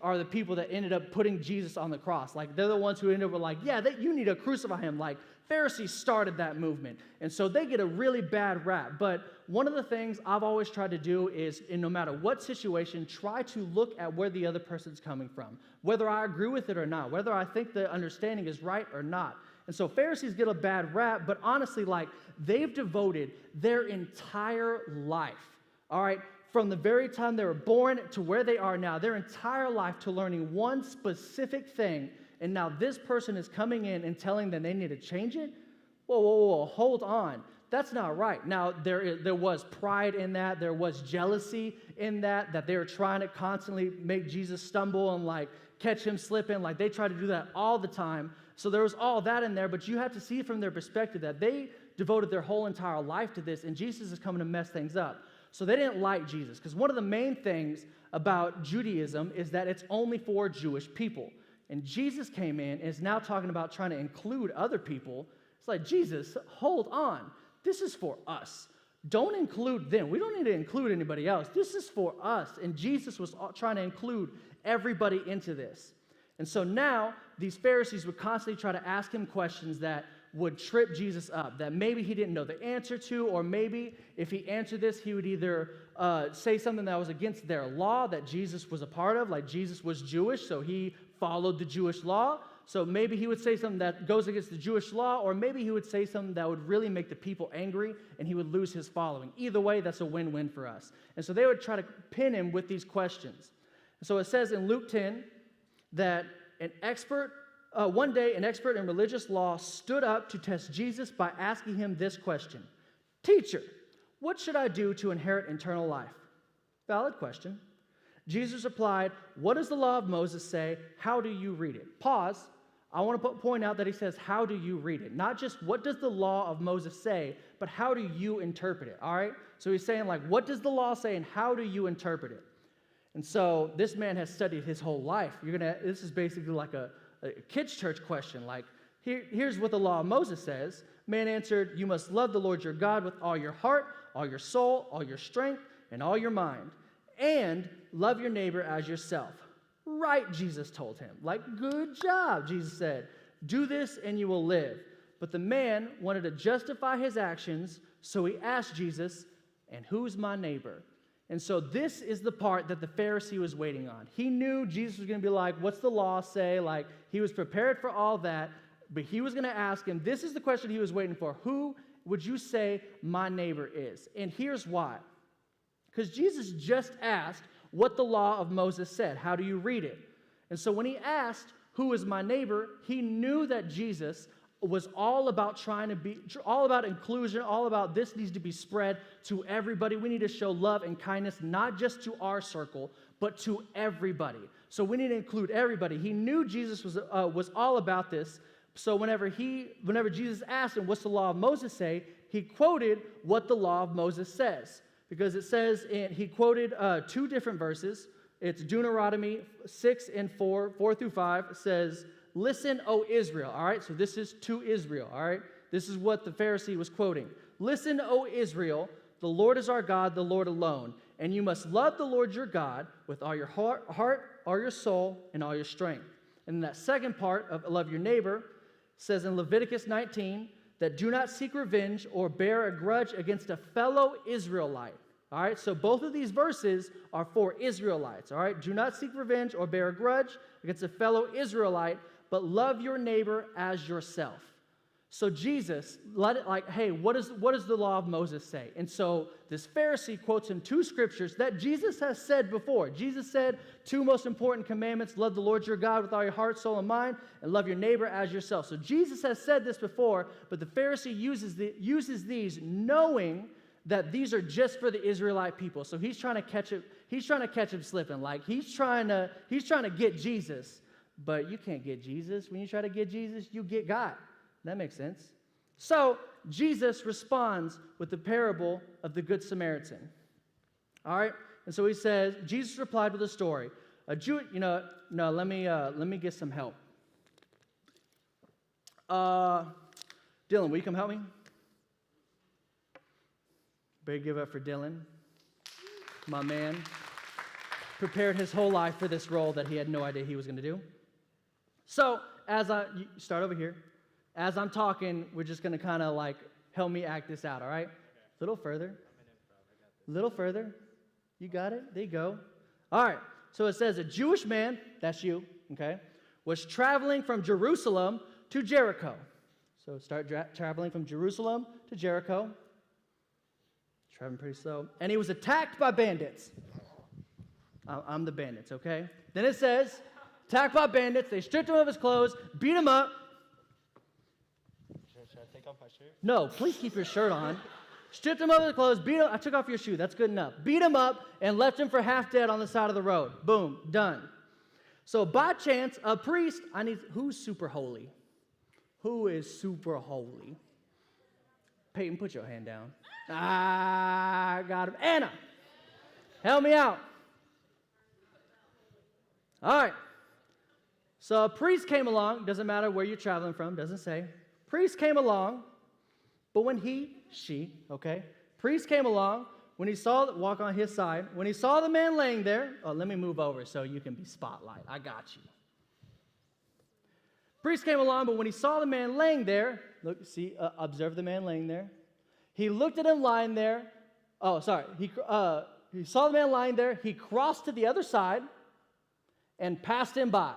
are the people that ended up putting Jesus on the cross. Like they're the ones who ended up like, yeah, you need to crucify him. Like Pharisees started that movement. And so they get a really bad rap. But one of the things I've always tried to do is, in no matter what situation, try to look at where the other person's coming from, whether I agree with it or not, whether I think the understanding is right or not. And so Pharisees get a bad rap, but honestly, like, they've devoted their entire life, all right, from the very time they were born to where they are now, their entire life to learning one specific thing, and now this person is coming in and telling them they need to change it? Whoa, hold on. That's not right. Now, there was pride in that. There was jealousy in that they were trying to constantly make Jesus stumble and, like, catch him slipping. Like, they try to do that all the time. So there was all that in there, but you have to see from their perspective that they devoted their whole entire life to this, and Jesus is coming to mess things up. So they didn't like Jesus, because one of the main things about Judaism is that it's only for Jewish people. And Jesus came in and is now talking about trying to include other people. It's like, Jesus, hold on. This is for us. Don't include them. We don't need to include anybody else. This is for us. And Jesus was trying to include everybody into this. And so now these Pharisees would constantly try to ask him questions that would trip Jesus up, that maybe he didn't know the answer to, or maybe if he answered this, he would either say something that was against their law that Jesus was a part of, like Jesus was Jewish, so he followed the Jewish law. So maybe he would say something that goes against the Jewish law, or maybe he would say something that would really make the people angry and he would lose his following. Either way, that's a win-win for us. And so they would try to pin him with these questions. So it says in Luke 10 that one day an expert in religious law stood up to test Jesus by asking him this question: "Teacher, what should I do to inherit eternal life?" Valid question. Jesus replied, "What does the law of Moses say? How do you read it?" Pause. I want to point out that he says, how do you read it? Not just what does the law of Moses say, but how do you interpret it, all right? So he's saying, like, what does the law say and how do you interpret it? And so this man has studied his whole life. This is basically like a kid's church question. Like, here's what the law of Moses says. Man answered, "You must love the Lord your God with all your heart, all your soul, all your strength, and all your mind. And love your neighbor as yourself." "Right," Jesus told him. Like, good job, Jesus said. "Do this and you will live." But the man wanted to justify his actions, so he asked Jesus, "And who's my neighbor?" And so this is the part that the Pharisee was waiting on. He knew Jesus was going to be like, what's the law say? Like, he was prepared for all that, but he was going to ask him, this is the question he was waiting for: who would you say my neighbor is? And here's why. Because Jesus just asked what the law of Moses said. How do you read it? And so when he asked, "Who is my neighbor?" he knew that Jesus was all about all about inclusion, all about this needs to be spread to everybody. We need to show love and kindness, not just to our circle, but to everybody. So we need to include everybody. He knew Jesus was all about this. So whenever Jesus asked him, "What's the law of Moses say?" he quoted what the law of Moses says. Because it says, he quoted two different verses. It's Deuteronomy 6 and 4 through 5. It says, "Listen, O Israel." All right, so this is to Israel. All right, this is what the Pharisee was quoting. "Listen, O Israel, the Lord is our God, the Lord alone. And you must love the Lord your God with all your heart, all your soul, and all your strength." And that second part of love your neighbor says in Leviticus 19, that do not seek revenge or bear a grudge against a fellow Israelite. All right, so both of these verses are for Israelites. All right, do not seek revenge or bear a grudge against a fellow Israelite, but love your neighbor as yourself. So Jesus, hey, what does the law of Moses say? And so this Pharisee quotes him 2 scriptures that Jesus has said before. Jesus said 2 most important commandments: love the Lord your God with all your heart, soul, and mind, and love your neighbor as yourself. So Jesus has said this before, but the Pharisee uses these knowing that these are just for the Israelite people. So he's trying to catch him slipping. Like he's trying to get Jesus, but you can't get Jesus. When you try to get Jesus, you get God. That makes sense. So Jesus responds with the parable of the Good Samaritan. All right? And so he says, Jesus replied with a story. A Jew, let me get some help. Dylan, will you come help me? Better give up for Dylan. My man prepared his whole life for this role that he had no idea he was going to do. So, you start over here. As I'm talking, we're just going to kind of like help me act this out, all right? A little further. A little further. You got it? There you go. All right. So it says, a Jewish man, that's you, okay, was traveling from Jerusalem to Jericho. So start traveling from Jerusalem to Jericho. Traveling pretty slow. And he was attacked by bandits. I'm the bandits, okay? Then it says, attacked by bandits. They stripped him of his clothes, beat him up. Should I take off my shirt? No, please keep your shirt on. Stripped him of his clothes, beat him. I took off your shoe. That's good enough. Beat him up and left him for half dead on the side of the road. Boom, done. So by chance, a priest, who's super holy? Who is super holy? Peyton, put your hand down. I got him. Anna, help me out. All right. So a priest came along. Doesn't matter where you're traveling from. Doesn't say. Priest came along. But when priest came along, when he walk on his side, when he saw the man laying there, let me move over so you can be spotlight. I got you. Priest came along, but when he saw the man laying there, observe the man laying there. He looked at him lying there. He saw the man lying there. He crossed to the other side and passed him by.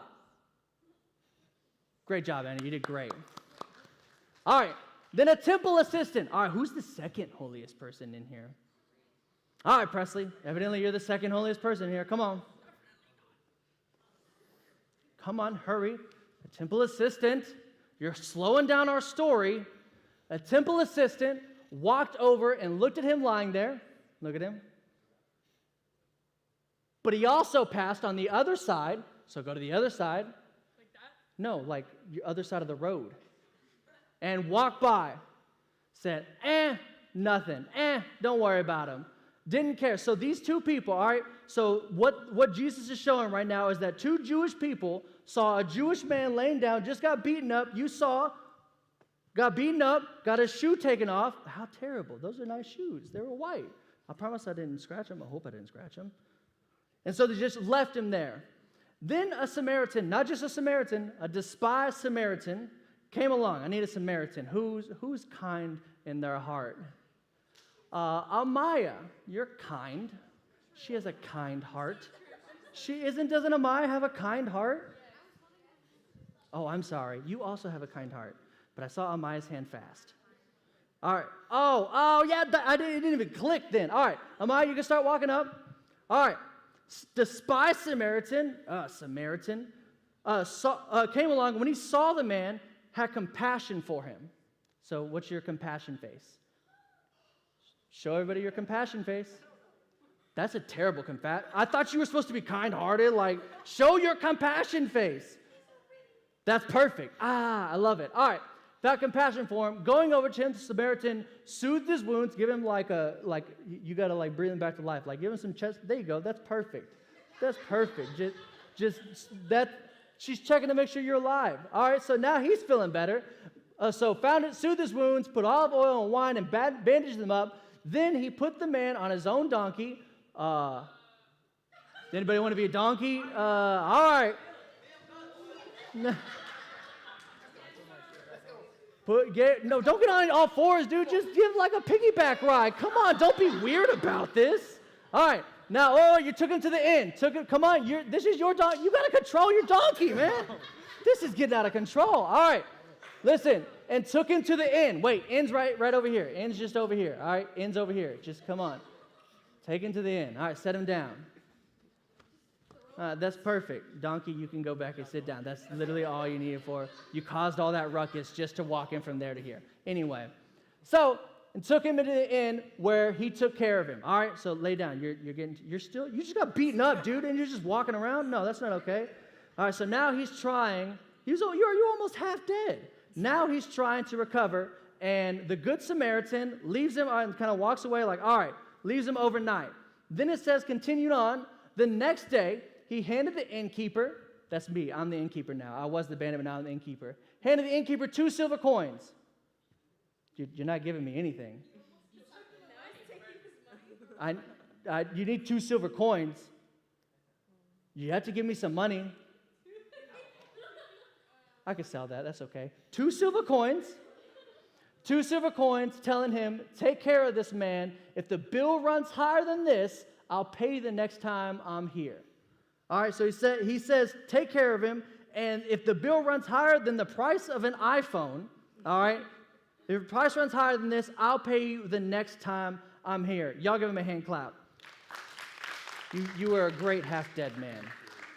Great job, Anna. You did great. All right. Then a temple assistant. All right, who's the second holiest person in here? All right, Presley. Evidently, you're the second holiest person here. Come on. Come on, hurry. A temple assistant. You're slowing down our story. A temple assistant walked over and looked at him lying there. Look at him. But he also passed on the other side. So go to the other side. Like that? No, like the other side of the road. And walked by, said, nothing, don't worry about him. Didn't care. So these 2 people, all right, so what Jesus is showing right now is that 2 Jewish people saw a Jewish man laying down, just got beaten up. Got beaten up, got his shoe taken off. How terrible. Those are nice shoes. They were white. I promise I didn't scratch them. I hope I didn't scratch them. And so they just left him there. Then a Samaritan, not just a Samaritan, a despised Samaritan, came along. I need a Samaritan. Who's kind in their heart? Amaya, you're kind. She has a kind heart. Doesn't Amaya have a kind heart? Oh, I'm sorry. You also have a kind heart. But I saw Amaya's hand fast. All right. Oh, yeah, it didn't even click then. All right. Amaya, you can start walking up. All right. Despised Samaritan, came along. When he saw the man, had compassion for him. So what's your compassion face? Show everybody your compassion face. That's a terrible compassion. I thought you were supposed to be kind-hearted. Like, show your compassion face. That's perfect. I love it. All right. Felt compassion for him. Going over to him, the Samaritan soothed his wounds. Give him you got to breathe him back to life. Give him some chest. There you go. That's perfect. That's perfect. She's checking to make sure you're alive. All right, so now he's feeling better. Soothed his wounds, put olive oil and wine, and bandaged them up. Then he put the man on his own donkey. Anybody want to be a donkey? All right. Don't get on all fours, dude. Just give a piggyback ride. Come on, don't be weird about this. All right. Now, you took him to the inn. Come on, this is your donkey. You got to control your donkey, man. This is getting out of control. All right, listen. and took him to the inn. Wait, inn's right over here. Inn's just over here. All right, inn's over here. Just come on. Take him to the inn. All right, set him down. That's perfect. Donkey, you can go back and sit down. That's literally all you needed for. You caused all that ruckus just to walk in from there to here. Anyway, so and took him into the inn where he took care of him. All right, so lay down. You just got beaten up, dude, and you're just walking around. No, that's not okay. All right, so now he's trying. You're almost half dead. Now he's trying to recover, and the Good Samaritan leaves him and kind of walks away like, all right, leaves him overnight. Then it says, continued on, the next day, he handed the innkeeper, that's me, I'm the innkeeper now. I was the bandit, but now I'm the innkeeper. Handed the innkeeper 2 silver coins. You're not giving me anything. You need 2 silver coins. You have to give me some money. I could sell that, that's okay. 2 silver coins. 2 silver coins telling him, take care of this man. If the bill runs higher than this, I'll pay you the next time I'm here. All right, so he says, take care of him, and if the bill runs higher than the price of an iPhone, all right, if the price runs higher than this, I'll pay you the next time I'm here. Y'all give him a hand clap. You are a great half-dead man.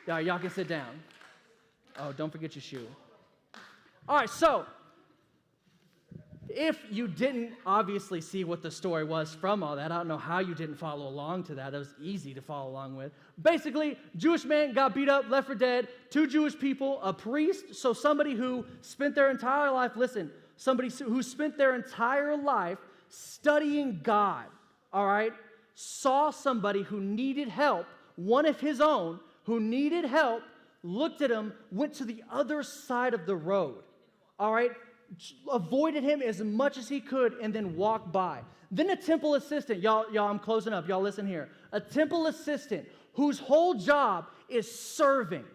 Y'all can sit down. Oh, don't forget your shoe. All right, so if you didn't obviously see what the story was from all that, I don't know how you didn't follow along to that. It was easy to follow along with. Basically, Jewish man got beat up, left for dead, 2 Jewish people, a priest, so somebody who spent their entire life, somebody who spent their entire life studying God, all right, saw somebody who needed help, one of his own, who needed help, looked at him, went to the other side of the road, all right, avoided him as much as he could, and then walked by. Then a temple assistant, y'all, I'm closing up, y'all listen here. A temple assistant whose whole job is serving,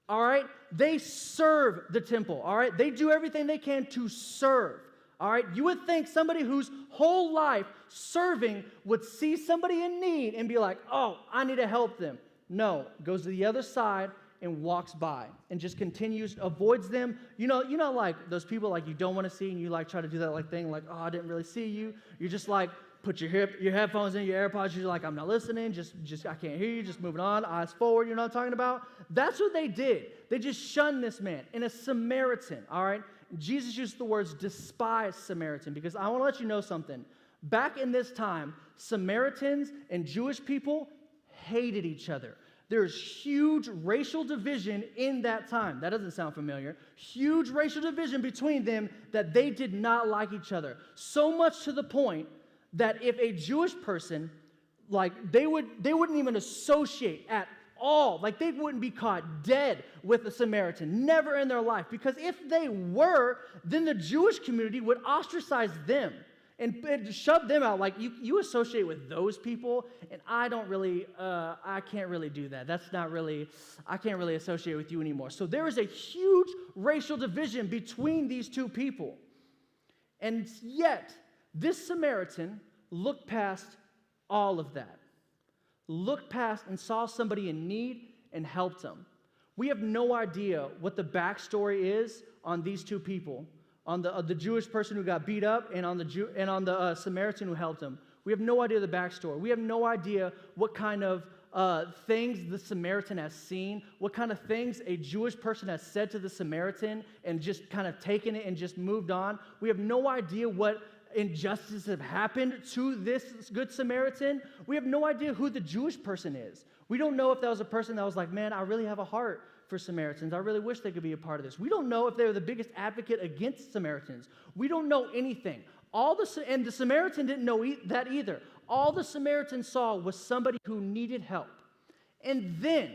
all right? They serve the temple, all right? They do everything they can to serve, all right? You would think somebody whose whole life serving would see somebody in need and be like, oh, I need to help them. No, goes to the other side and walks by and just continues, avoids them. You know, like those people like you don't want to see and you like try to do that like thing like, oh, I didn't really see you. You're just like, put your headphones in, your AirPods, you're like, I'm not listening, just I can't hear you, just moving on, eyes forward, you know what I'm talking about? That's what they did. They just shunned this man. And a Samaritan, all right? Jesus used the words despise Samaritan because I want to let you know something. Back in this time, Samaritans and Jewish people hated each other. There's huge racial division in that time. That doesn't sound familiar. Huge racial division between them that they did not like each other. So much to the point that if a Jewish person, like they wouldn't even associate at all, like they wouldn't be caught dead with a Samaritan, never in their life. Because if they were, then the Jewish community would ostracize them and shove them out. Like you associate with those people, and I can't really do that. I can't really associate with you anymore. So there is a huge racial division between these two people. And yet, this Samaritan looked past all of that. Looked past and saw somebody in need and helped them. We have no idea what the backstory is on these two people, on the Jewish person who got beat up and on the Samaritan who helped him. We have no idea the backstory. We have no idea what kind of things the Samaritan has seen, what kind of things a Jewish person has said to the Samaritan and just kind of taken it and just moved on. We have no idea what injustices have happened to this Good Samaritan. We have no idea who the Jewish person is. We don't know if that was a person that was like, man, I really have a heart for Samaritans. I really wish they could be a part of this. We don't know if they're the biggest advocate against Samaritans. We don't know anything. And the Samaritan didn't know that either. All the Samaritan saw was somebody who needed help. And then,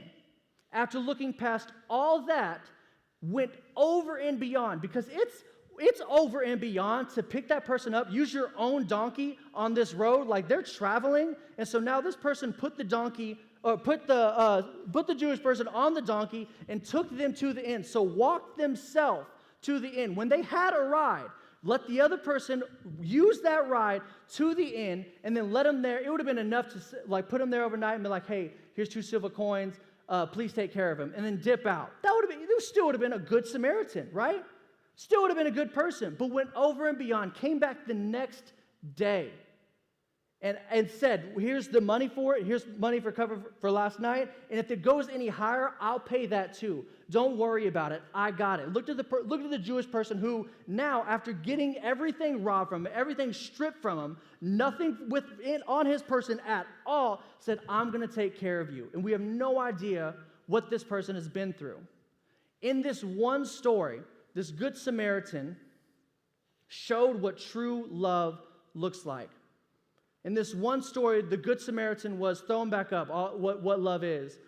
after looking past all that, went over and beyond, because it's over and beyond to pick that person up, use your own donkey on this road, like they're traveling, and so now this person put the Jewish person on the donkey and took them to the inn, so walked themselves to the inn. When they had a ride, let the other person use that ride to the inn and then let them there. It would have been enough to like put them there overnight and be like, hey, here's 2 silver coins, please take care of him, and then dip out. It still would have been a good Samaritan, right? Still would have been a good person, but went over and beyond, came back the next day and said, here's the money for it, here's money for cover for last night, and if it goes any higher, I'll pay that too. Don't worry about it, I got it. Look at the Jewish person who now, after getting everything robbed from him, everything stripped from him, nothing on his person at all, said, I'm going to take care of you. And we have no idea what this person has been through. In this one story, this Good Samaritan showed what true love looks like. In this one story, the Good Samaritan was throwing back up what love is.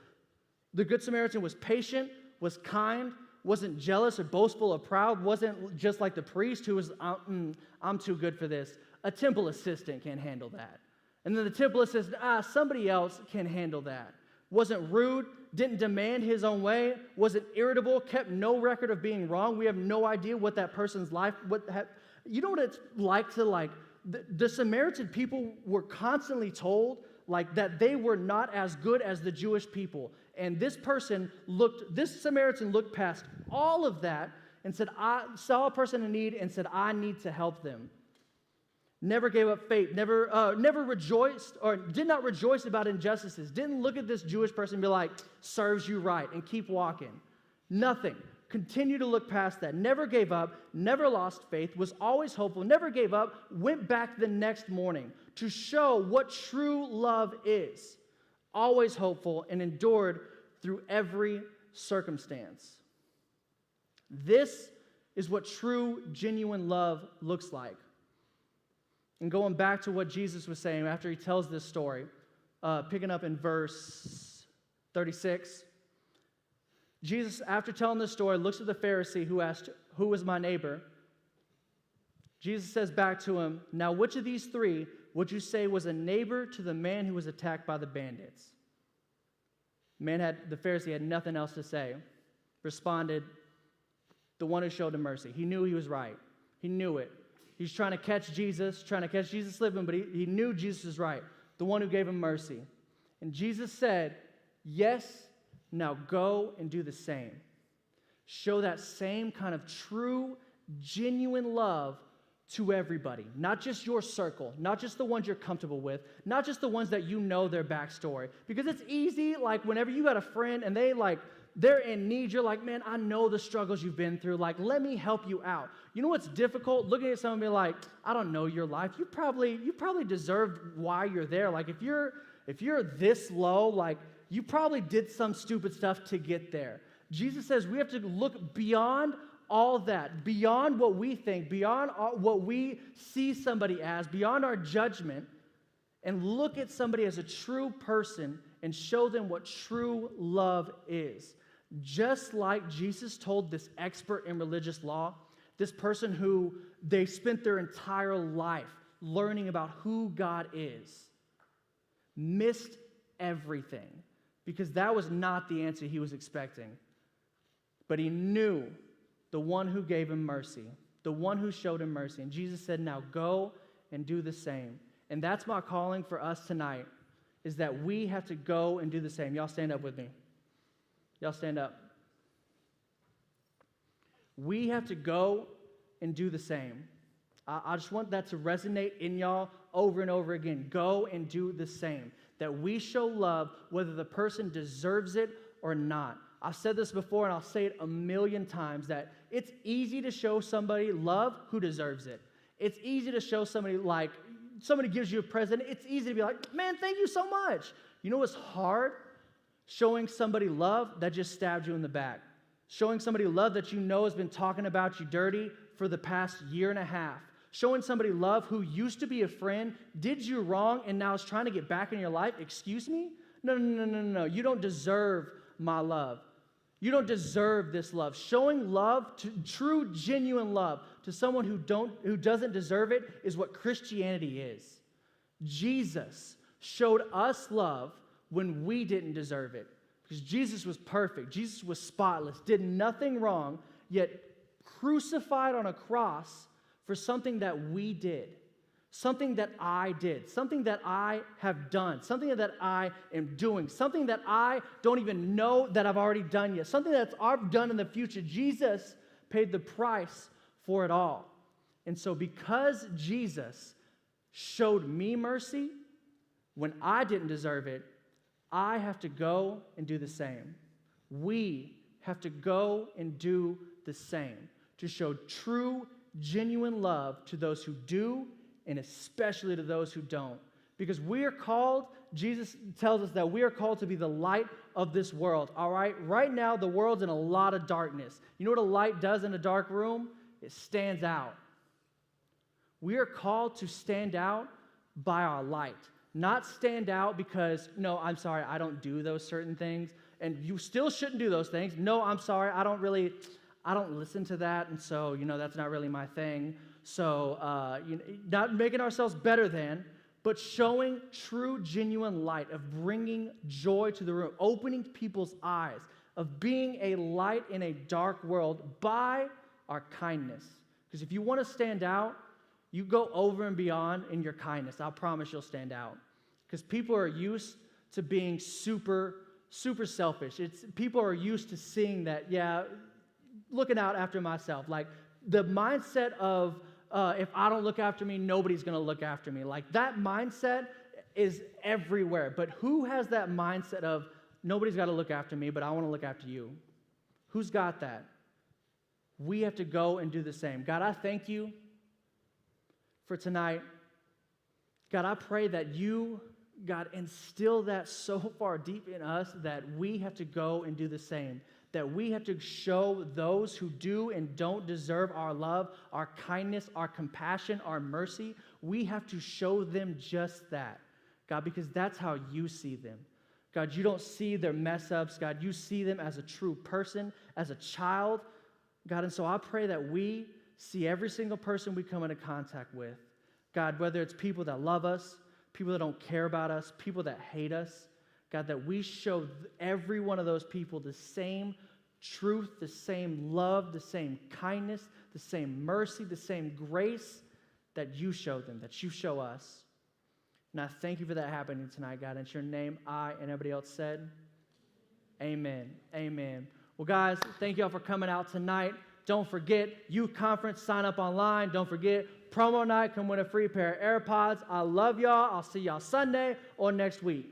The Good Samaritan was patient, was kind, wasn't jealous or boastful or proud, wasn't just like the priest who was, I'm too good for this. A temple assistant can't handle that. And then the temple assistant, somebody else can handle that. Wasn't rude, didn't demand his own way, wasn't irritable, kept no record of being wrong. We have no idea what that person's life, you know what it's like to the Samaritan people were constantly told that they were not as good as the Jewish people. And this Samaritan looked past all of that and said, I saw a person in need and said, I need to help them. Never gave up faith, never rejoiced or did not rejoice about injustices. Didn't look at this Jewish person and be like, serves you right, and keep walking. Nothing. Continue to look past that. Never gave up, never lost faith, was always hopeful, never gave up, went back the next morning to show what true love is. Always hopeful and endured through every circumstance. This is what true, genuine love looks like. And going back to what Jesus was saying after he tells this story, picking up in verse 36, Jesus, after telling this story, looks at the Pharisee who asked, who was my neighbor? Jesus says back to him, now which of these three would you say was a neighbor to the man who was attacked by the bandits? The Pharisee had nothing else to say. Responded, the one who showed him mercy. He knew he was right. He knew it. He's trying to catch Jesus slipping, but he knew Jesus was right. The one who gave him mercy. And Jesus said, yes, now go and do the same. Show that same kind of true, genuine love to everybody. Not just your circle, not just the ones you're comfortable with, not just the ones that you know their backstory. Because it's easy, whenever you got a friend and they're in need, you're like, man, I know the struggles you've been through. Let me help you out. You know what's difficult? Looking at someone and be like, I don't know your life. You probably deserved why you're there. If you're this low, you probably did some stupid stuff to get there. Jesus says we have to look beyond all that, beyond what we think, beyond what we see somebody as, beyond our judgment, and look at somebody as a true person and show them what true love is. Just like Jesus told this expert in religious law, this person who they spent their entire life learning about who God is, missed everything because that was not the answer he was expecting. But he knew the one who gave him mercy, the one who showed him mercy. And Jesus said, now go and do the same. And that's my calling for us tonight, is that we have to go and do the same. Y'all stand up with me. Y'all stand up. We have to go and do the same. I just want that to resonate in y'all over and over again. Go and do the same. That we show love whether the person deserves it or not. I've said this before and I'll say it a million times, that it's easy to show somebody love who deserves it. It's easy to show somebody somebody gives you a present, it's easy to be like, man, thank you so much. You know what's hard? Showing somebody love that just stabbed you in the back. Showing somebody love that you know has been talking about you dirty for the past year and a half. Showing somebody love who used to be a friend, did you wrong, and now is trying to get back in your life. Excuse me? No. You don't deserve my love. You don't deserve this love. Showing love, true, genuine love, to someone who doesn't deserve it is what Christianity is. Jesus showed us love when we didn't deserve it. Because Jesus was perfect. Jesus was spotless, did nothing wrong, yet crucified on a cross for something that we did, something that I did, something that I have done, something that I am doing, something that I don't even know that I've already done yet, something that I've done in the future. Jesus paid the price for it all. And so because Jesus showed me mercy when I didn't deserve it, I have to go and do the same. We have to go and do the same to show true, genuine love to those who do and especially to those who don't. Because we are called, Jesus tells us that we are called to be the light of this world, all right? Right now, the world's in a lot of darkness. You know what a light does in a dark room? It stands out. We are called to stand out by our light. Not stand out because, no, I'm sorry, I don't do those certain things, and you still shouldn't do those things. No, I'm sorry, I don't listen to that, and so, that's not really my thing. So, not making ourselves better than, but showing true, genuine light, of bringing joy to the room, opening people's eyes, of being a light in a dark world by our kindness. Because if you want to stand out, you go over and beyond in your kindness. I promise you'll stand out. Because people are used to being super selfish. People are used to seeing that, looking out after myself. Like the mindset of, if I don't look after me, nobody's going to look after me. Like that mindset is everywhere. But who has that mindset of, nobody's got to look after me, but I want to look after you? Who's got that? We have to go and do the same. God, I thank you for tonight. God, I pray that you, God, instill that so far deep in us that we have to go and do the same. That we have to show those who do and don't deserve our love, our kindness, our compassion, our mercy. We have to show them just that, God, because that's how you see them. God, you don't see their mess ups. God, you see them as a true person, as a child. God, and so I pray that we see every single person we come into contact with. God, whether it's people that love us, people that don't care about us, people that hate us, God, that we show every one of those people the same truth, the same love, the same kindness, the same mercy, the same grace that you show them, that you show us. And I thank you for that happening tonight, God. In your name, I and everybody else said, amen. Amen. Well, guys, thank you all for coming out tonight. Don't forget, youth conference, sign up online. Don't forget, promo night, come win a free pair of AirPods. I love y'all. I'll see y'all Sunday or next week.